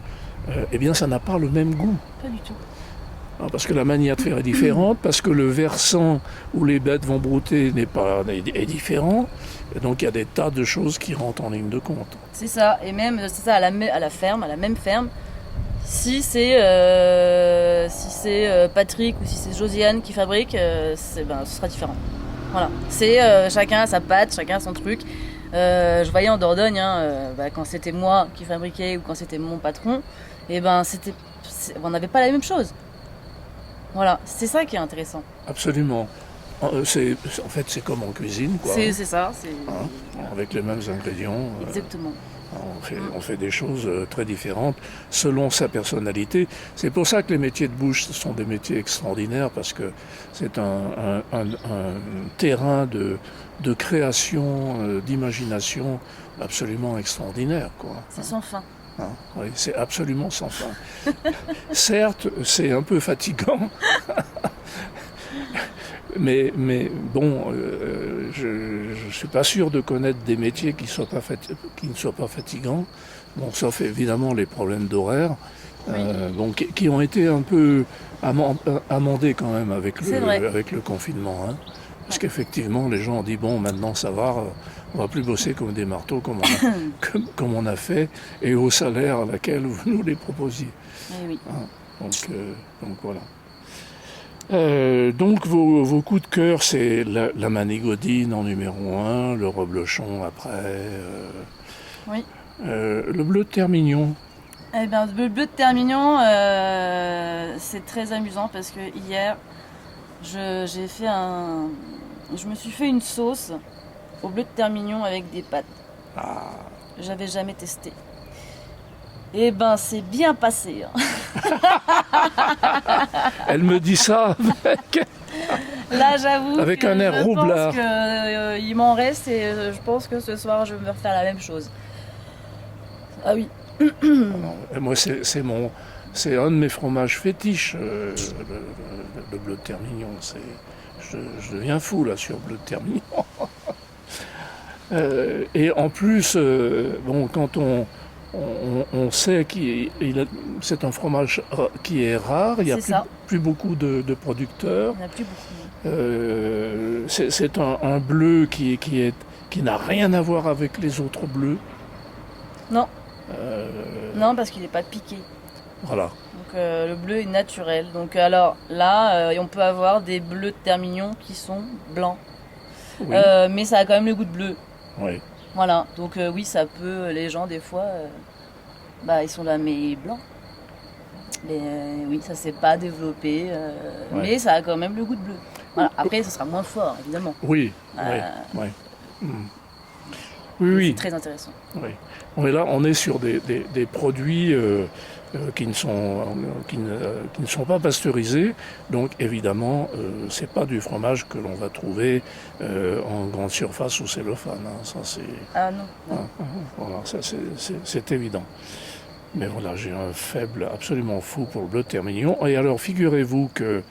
Speaker 2: eh bien ça n'a pas le même goût.
Speaker 1: Pas du tout.
Speaker 2: Parce que la manière de faire est différente, parce que le versant où les bêtes vont brouter est différent, et donc il y a des tas de choses qui rentrent en ligne de compte.
Speaker 1: C'est ça, et même c'est ça à la même ferme. Si c'est Patrick ou si c'est Josiane qui fabrique, ce sera différent. Voilà, c'est chacun a sa patte, chacun a son truc. Je voyais en Dordogne, quand c'était moi qui fabriquais ou quand c'était mon patron, et on n'avait pas la même chose. Voilà, c'est ça qui est intéressant.
Speaker 2: Absolument. En fait, c'est comme en cuisine, quoi.
Speaker 1: C'est ça, c'est
Speaker 2: Hein, avec les mêmes ingrédients.
Speaker 1: exactement.
Speaker 2: On fait des choses très différentes selon sa personnalité. C'est pour ça que les métiers de bouche sont des métiers extraordinaires, parce que c'est un terrain de création, d'imagination absolument extraordinaire, quoi.
Speaker 1: C'est sans fin.
Speaker 2: Hein, oui, c'est absolument sans fin. Certes, c'est un peu fatigant, mais bon, je ne suis pas sûr de connaître des métiers qui ne soient pas fatigants, bon, sauf évidemment les problèmes d'horaire, bon, qui ont été un peu amendés quand même avec le confinement. Hein. Parce qu'effectivement, les gens ont dit, bon, maintenant ça va, on va plus bosser comme des marteaux, comme on a fait, et au salaire à laquelle vous nous les proposiez.
Speaker 1: Oui.
Speaker 2: Hein, donc voilà. Donc vos coups de cœur, c'est la Manigodine en numéro 1, le reblochon après,
Speaker 1: Oui.
Speaker 2: Le bleu de Termignon.
Speaker 1: Eh bien, le bleu de Termignon, c'est très amusant parce que hier, je me suis fait une sauce au bleu de Termignon avec des pâtes.
Speaker 2: Ah.
Speaker 1: J'avais jamais testé. Eh ben, c'est bien passé. Hein.
Speaker 2: Elle me dit ça avec...
Speaker 1: Là, j'avoue
Speaker 2: avec un air roublard.
Speaker 1: Je pense qu'il m'en reste et je pense que ce soir, je vais me refaire la même chose. Ah oui.
Speaker 2: Et moi, c'est un de mes fromages fétiches, le bleu de Termignon. Je deviens fou là sur le bleu de Termignon. Et en plus, bon, quand on sait que c'est un fromage qui est rare, il n'y a plus beaucoup de producteurs.
Speaker 1: Il n'y en a plus beaucoup.
Speaker 2: C'est un bleu qui n'a rien à voir avec les autres bleus.
Speaker 1: Non. Non, parce qu'il n'est pas piqué.
Speaker 2: Voilà.
Speaker 1: Donc le bleu est naturel. Donc alors là, on peut avoir des bleus de Termignon qui sont blancs. Oui. Mais ça a quand même le goût de bleu.
Speaker 2: Oui.
Speaker 1: Voilà. Donc oui, ça peut. Les gens des fois, ils sont là mais blancs. Mais oui, ça s'est pas développé. Mais ça a quand même le goût de bleu. Voilà. Après, ça sera moins fort, évidemment.
Speaker 2: Oui. Oui. Oui.
Speaker 1: C'est très intéressant.
Speaker 2: Oui. Là, on est sur des produits qui ne sont pas pasteurisés. Donc, évidemment, c'est pas du fromage que l'on va trouver en grande surface ou cellophane. Hein. Ça, c'est...
Speaker 1: Ah non.
Speaker 2: Voilà, ça, c'est évident. Mais voilà, j'ai un faible absolument fou pour le bleu de Termignon. Et alors, figurez-vous que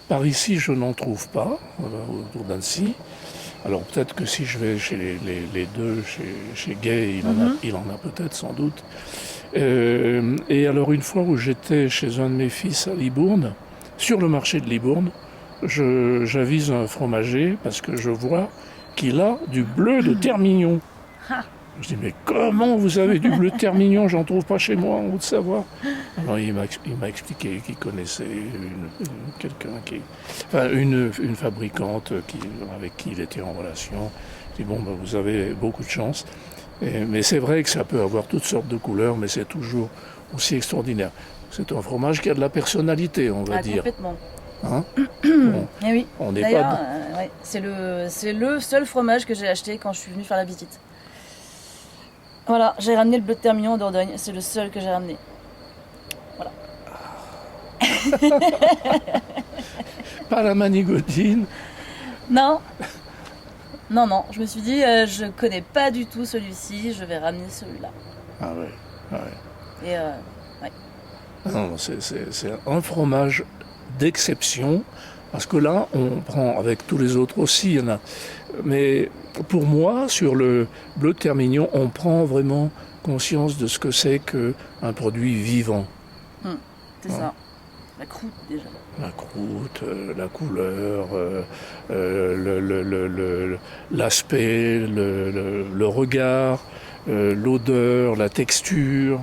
Speaker 2: par ici, je n'en trouve pas, autour d'Annecy. Alors peut-être que si je vais chez les deux, chez Gay, il en a peut-être sans doute. Et alors une fois où j'étais chez un de mes fils à Libourne, sur le marché de Libourne, j'avise un fromager parce que je vois qu'il a du bleu de Termignon. Je dis, mais comment vous avez du bleu de Termignon? J'en trouve pas chez moi en Haute-Savoie. Alors il m'a expliqué qu'il connaissait une fabricante avec qui il était en relation. Je dis, bon, vous avez beaucoup de chance. Mais c'est vrai que ça peut avoir toutes sortes de couleurs, mais c'est toujours aussi extraordinaire. C'est un fromage qui a de la personnalité, on va dire.
Speaker 1: Complètement.
Speaker 2: Hein? Bon,
Speaker 1: et oui.
Speaker 2: On n'est
Speaker 1: D'ailleurs,
Speaker 2: pas...
Speaker 1: ouais, c'est le seul fromage que j'ai acheté quand je suis venue faire la visite. Voilà, j'ai ramené le bleu de Termignon en Dordogne, c'est le seul que j'ai ramené. Voilà.
Speaker 2: Pas la Manigodine.
Speaker 1: Non, je me suis dit, je connais pas du tout celui-ci, je vais ramener celui-là.
Speaker 2: Ah ouais.
Speaker 1: Et ouais.
Speaker 2: Non, c'est un fromage d'exception, parce que là, on prend avec tous les autres aussi, il y en a. Mais pour moi, sur le bleu de Termignon, on prend vraiment conscience de ce que c'est qu'un produit vivant.
Speaker 1: C'est ça. La croûte déjà.
Speaker 2: La croûte, la couleur, l'aspect, le regard, l'odeur, la texture,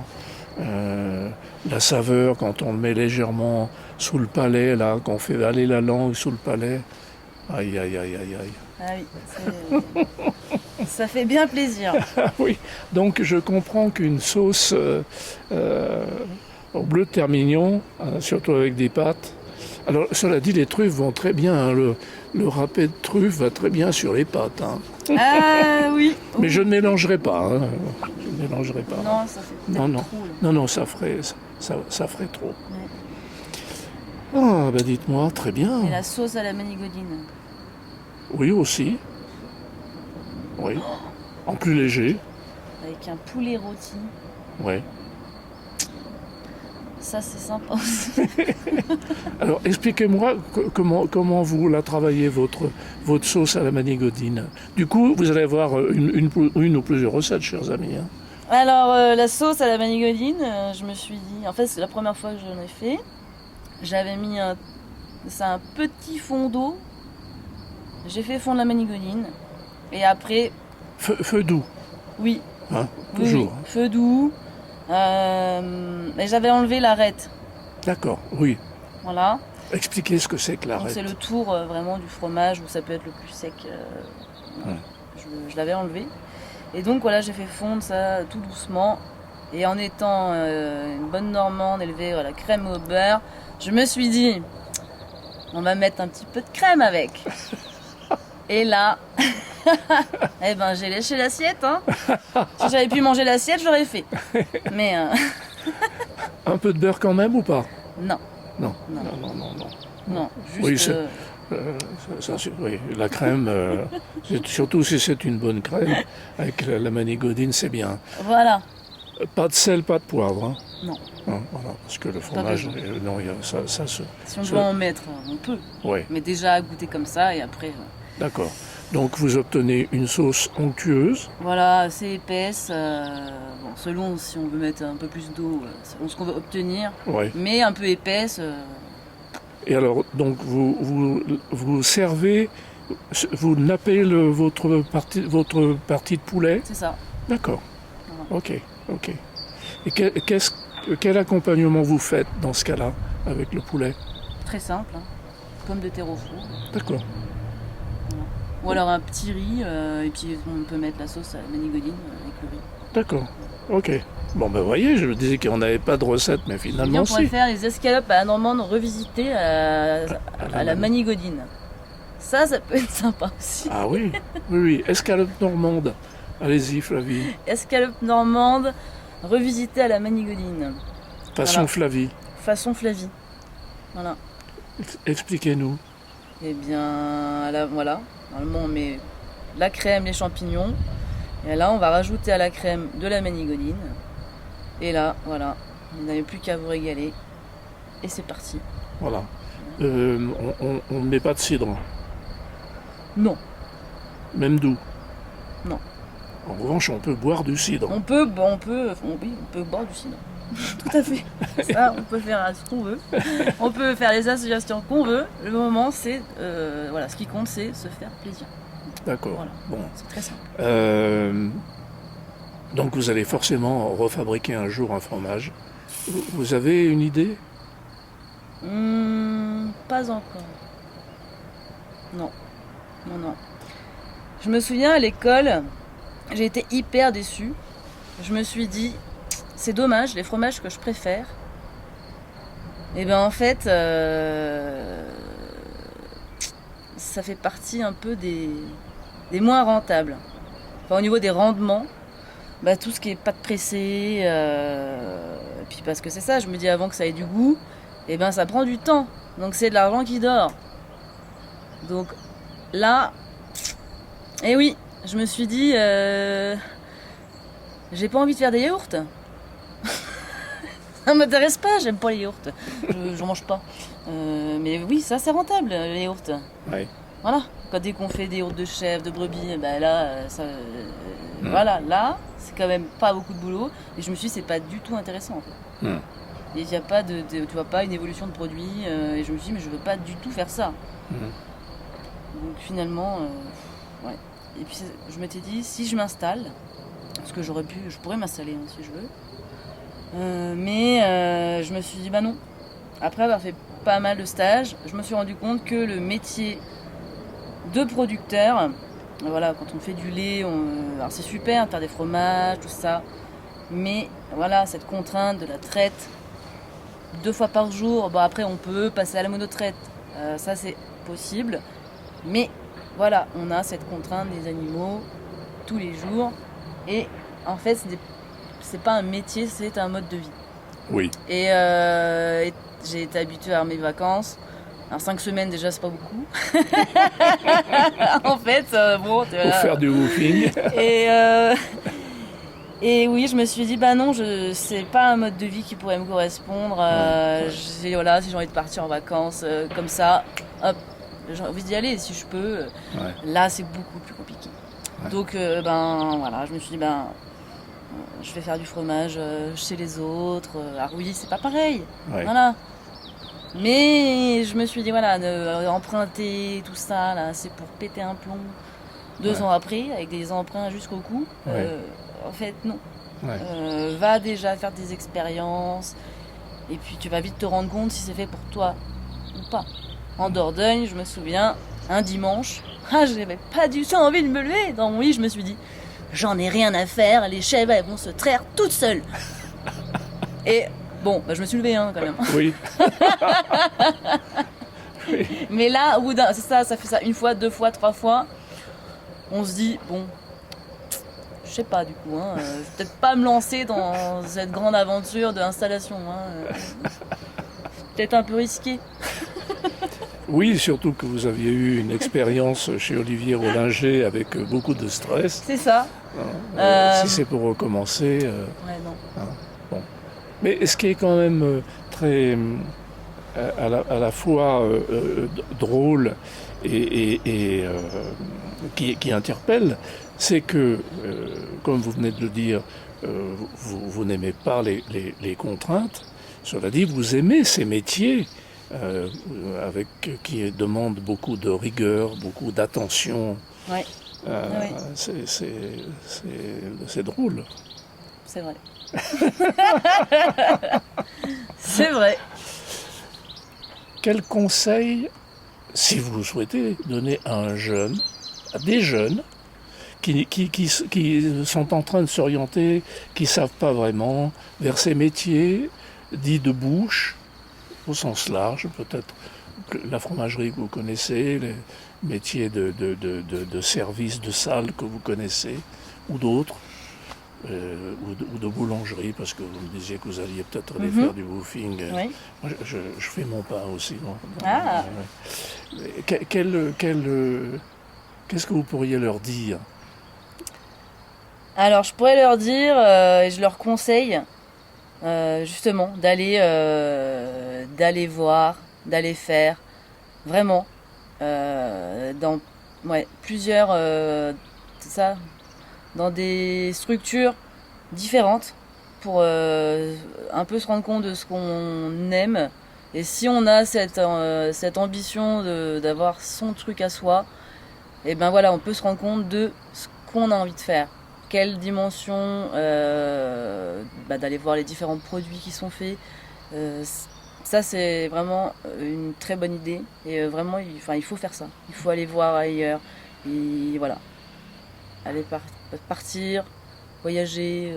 Speaker 2: la saveur quand on le met légèrement sous le palais, là, qu'on fait aller la langue sous le palais. Aïe, aïe, aïe, aïe, aïe.
Speaker 1: Ah oui, ça fait bien plaisir.
Speaker 2: Oui, donc je comprends qu'une sauce au bleu de Termignon, surtout avec des pâtes, Alors, cela dit, les truffes vont très bien. Hein. Le râpé de truffe va très bien sur les pâtes. Hein.
Speaker 1: Ah oui.
Speaker 2: Mais je ne mélangerai pas. Hein. Je ne mélangerai pas.
Speaker 1: Non, ça fait peut-être
Speaker 2: Non,
Speaker 1: trop. Là.
Speaker 2: non, ça ferait trop.
Speaker 1: Ouais.
Speaker 2: Ah, ben dites-moi, très bien.
Speaker 1: Et la sauce à la manigodine.
Speaker 2: Oui, aussi. Oui. En plus léger.
Speaker 1: Avec un poulet rôti.
Speaker 2: Oui.
Speaker 1: Ça, c'est sympa aussi.
Speaker 2: Alors, expliquez-moi comment vous la travaillez, votre sauce à la manigodine. Du coup, vous allez avoir une ou plusieurs recettes, chers amis. Hein.
Speaker 1: Alors, la sauce à la manigodine, je me suis dit... En fait, c'est la première fois que j'en ai fait. J'avais mis un petit fond d'eau. J'ai fait fondre la manigodine. Et après...
Speaker 2: Feu doux.
Speaker 1: Oui.
Speaker 2: Hein,
Speaker 1: oui,
Speaker 2: toujours.
Speaker 1: Oui, feu doux. Et j'avais enlevé l'arête.
Speaker 2: D'accord, oui.
Speaker 1: Voilà.
Speaker 2: Expliquez ce que c'est que l'arête.
Speaker 1: C'est le tour vraiment du fromage où ça peut être le plus sec. Je l'avais enlevé. Et donc voilà, j'ai fait fondre ça tout doucement. Et en étant une bonne normande élevée à la crème au beurre, je me suis dit, on va mettre un petit peu de crème avec. Et là, eh ben j'ai léché l'assiette. Hein. Si j'avais pu manger l'assiette, j'aurais fait. Mais
Speaker 2: un peu de beurre quand même ou pas?
Speaker 1: Non.
Speaker 2: Non.
Speaker 1: Non, juste.
Speaker 2: Oui, oui, la crème, surtout si c'est une bonne crème, avec la manigodine, c'est bien.
Speaker 1: Voilà.
Speaker 2: Pas de sel, pas de poivre. Hein.
Speaker 1: Non.
Speaker 2: Voilà, parce que le fromage, non, ça se.
Speaker 1: Si on doit en mettre, on peut.
Speaker 2: Oui.
Speaker 1: Mais déjà à goûter comme ça et après.
Speaker 2: D'accord. Donc vous obtenez une sauce onctueuse.
Speaker 1: Voilà, assez épaisse. Selon si on veut mettre un peu plus d'eau, selon ce qu'on veut obtenir.
Speaker 2: Ouais.
Speaker 1: Mais un peu épaisse.
Speaker 2: Et alors, donc vous servez, vous nappez votre partie de poulet.
Speaker 1: C'est ça.
Speaker 2: D'accord. Voilà. Ok. Et quel accompagnement vous faites dans ce cas-là avec le poulet?
Speaker 1: Très simple. Hein. Pommes de terre au four.
Speaker 2: D'accord.
Speaker 1: Ou alors un petit riz, et puis on peut mettre la sauce à la manigodine avec le riz.
Speaker 2: D'accord, ok. Bon ben voyez, je me disais qu'on n'avait pas de recette, mais finalement
Speaker 1: on pourrait faire les escalopes à la normande revisitées à la manigodine. Ça peut être sympa aussi.
Speaker 2: Ah oui, oui. Escalope normande. Allez-y Flavie.
Speaker 1: Escalope normande revisitée à la manigodine.
Speaker 2: Façon Flavie.
Speaker 1: Façon Flavie. Voilà.
Speaker 2: Expliquez-nous.
Speaker 1: Eh bien, voilà. Normalement, on met la crème, les champignons. Et là, on va rajouter à la crème de la manigodine. Et là, voilà, vous n'avez plus qu'à vous régaler. Et c'est parti.
Speaker 2: Voilà. On ne met pas de cidre.
Speaker 1: Non.
Speaker 2: Même doux.
Speaker 1: Non.
Speaker 2: En revanche, on peut boire du cidre.
Speaker 1: On peut boire du cidre. Tout à fait. Ça, on peut faire ce qu'on veut. On peut faire les associations qu'on veut. Le moment, c'est ce qui compte, c'est se faire plaisir.
Speaker 2: D'accord.
Speaker 1: Voilà.
Speaker 2: Bon.
Speaker 1: C'est très simple.
Speaker 2: Donc vous allez forcément refabriquer un jour un fromage. Vous avez une idée?
Speaker 1: Pas encore. Non. Je me souviens à l'école, j'ai été hyper déçue. Je me suis dit, c'est dommage, les fromages que je préfère, et bien en fait, ça fait partie un peu des moins rentables. Enfin, au niveau des rendements, tout ce qui est pâte pressée, puis parce que c'est ça, je me dis avant que ça ait du goût, et ben ça prend du temps, donc c'est de l'argent qui dort. Donc là, oui, je me suis dit, j'ai pas envie de faire des yaourts. Ça m'intéresse pas, j'aime pas les yaourts, j'en mange pas. Mais oui, ça c'est rentable, les yaourts.
Speaker 2: Ouais.
Speaker 1: Voilà, dès qu'on fait des yaourts de chèvre, de brebis, là, voilà, là, c'est quand même pas beaucoup de boulot. Et je me suis dit, c'est pas du tout intéressant en fait. Et il n'y a pas tu vois pas une évolution de produit. Et je me suis dit, mais je veux pas du tout faire ça. Donc finalement, ouais. Et puis je m'étais dit, si je m'installe, parce que je pourrais m'installer si je veux. Mais je me suis dit, non. Après avoir fait pas mal de stages, je me suis rendu compte que le métier de producteur, voilà, quand on fait du lait, alors c'est super de faire des fromages, tout ça, mais voilà, cette contrainte de la traite, 2 fois par jour. Bon, après, on peut passer à la monotraite. Ça, c'est possible. Mais voilà, on a cette contrainte des animaux tous les jours. Et en fait, c'est pas un métier, c'est un mode de vie.
Speaker 2: Oui.
Speaker 1: Et j'ai été habituée à mes vacances. Alors 5 semaines déjà, c'est pas beaucoup. En fait, bon...
Speaker 2: Pour faire du woofing.
Speaker 1: Et oui, je me suis dit, bah non, c'est pas un mode de vie qui pourrait me correspondre. Voilà, si j'ai envie de partir en vacances comme ça, hop, j'ai envie d'y aller si je peux. Là, c'est beaucoup plus compliqué. Ouais. Donc, voilà, je me suis dit, je vais faire du fromage chez les autres. Alors oui, c'est pas pareil. Ouais. Voilà. Mais je me suis dit, voilà, emprunter tout ça, là, c'est pour péter un plomb 2 ans après, avec des emprunts jusqu'au cou. En fait, non. Va déjà faire des expériences et puis tu vas vite te rendre compte si c'est fait pour toi ou pas. En Dordogne, je me souviens, un dimanche, je n'avais pas du tout envie de me lever. Dans mon lit, je me suis dit, j'en ai rien à faire, les chèvres elles vont se traire toutes seules. Et bon, je me suis levée quand même.
Speaker 2: Oui.
Speaker 1: Oui. Mais là, au bout ça fait ça 1 fois, 2 fois, 3 fois. On se dit, bon, je sais pas du coup, je vais peut-être pas me lancer dans cette grande aventure de l'installation. C'est peut-être un peu risqué.
Speaker 2: Oui, surtout que vous aviez eu une expérience chez Olivier Rollinger avec beaucoup de stress.
Speaker 1: C'est ça.
Speaker 2: Si c'est pour recommencer...
Speaker 1: non.
Speaker 2: Bon. Mais ce qui est quand même très... à la fois drôle et qui interpelle, c'est que, comme vous venez de le dire, vous n'aimez pas les contraintes. Cela dit, vous aimez ces métiers qui demandent beaucoup de rigueur, beaucoup d'attention.
Speaker 1: Ouais.
Speaker 2: C'est drôle.
Speaker 1: C'est vrai. C'est vrai.
Speaker 2: Quel conseil, si vous le souhaitez, donner à des jeunes qui sont en train de s'orienter, qui ne savent pas vraiment, vers ces métiers dits de bouche, au sens large, peut-être la fromagerie que vous connaissez, les métiers de service, de salle que vous connaissez, ou d'autres, ou de boulangerie, parce que vous me disiez que vous alliez peut-être aller faire du woofing.
Speaker 1: Oui.
Speaker 2: Moi, je fais mon pain aussi. Qu'est-ce que vous pourriez leur dire ?
Speaker 1: Alors, je pourrais leur dire, et je leur conseille, justement, d'aller voir, d'aller faire, vraiment, dans plusieurs, dans des structures différentes pour un peu se rendre compte de ce qu'on aime. Et si on a cette ambition d'avoir son truc à soi, et voilà, on peut se rendre compte de ce qu'on a envie de faire. Quelle dimension, d'aller voir les différents produits qui sont faits. Ça, c'est vraiment une très bonne idée. Et vraiment, il faut faire ça. Il faut aller voir ailleurs. Et voilà. Aller partir, voyager,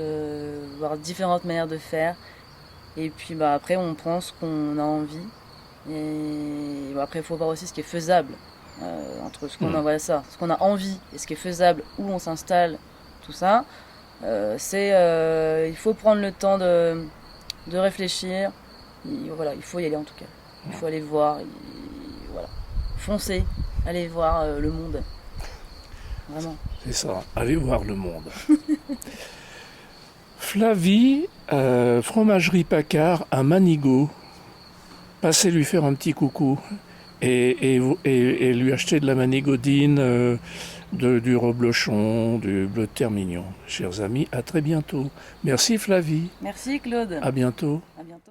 Speaker 1: voir différentes manières de faire. Et puis après, on prend ce qu'on a envie. Et après, il faut voir aussi ce qui est faisable. Entre ce qu'on ce qu'on a envie et ce qui est faisable, où on s'installe, tout ça. Il faut prendre le temps de réfléchir. Et voilà, il faut y aller en tout cas. Il faut aller voir. Foncer, aller voir le monde. Vraiment.
Speaker 2: C'est ça, allez voir le monde. Flavie, fromagerie Pacard à Manigot. Passez lui faire un petit coucou et lui acheter de la manigodine, du reblochon, du bleu de Termignon. Chers amis, à très bientôt. Merci Flavie.
Speaker 1: Merci Claude.
Speaker 2: À bientôt.
Speaker 1: À bientôt.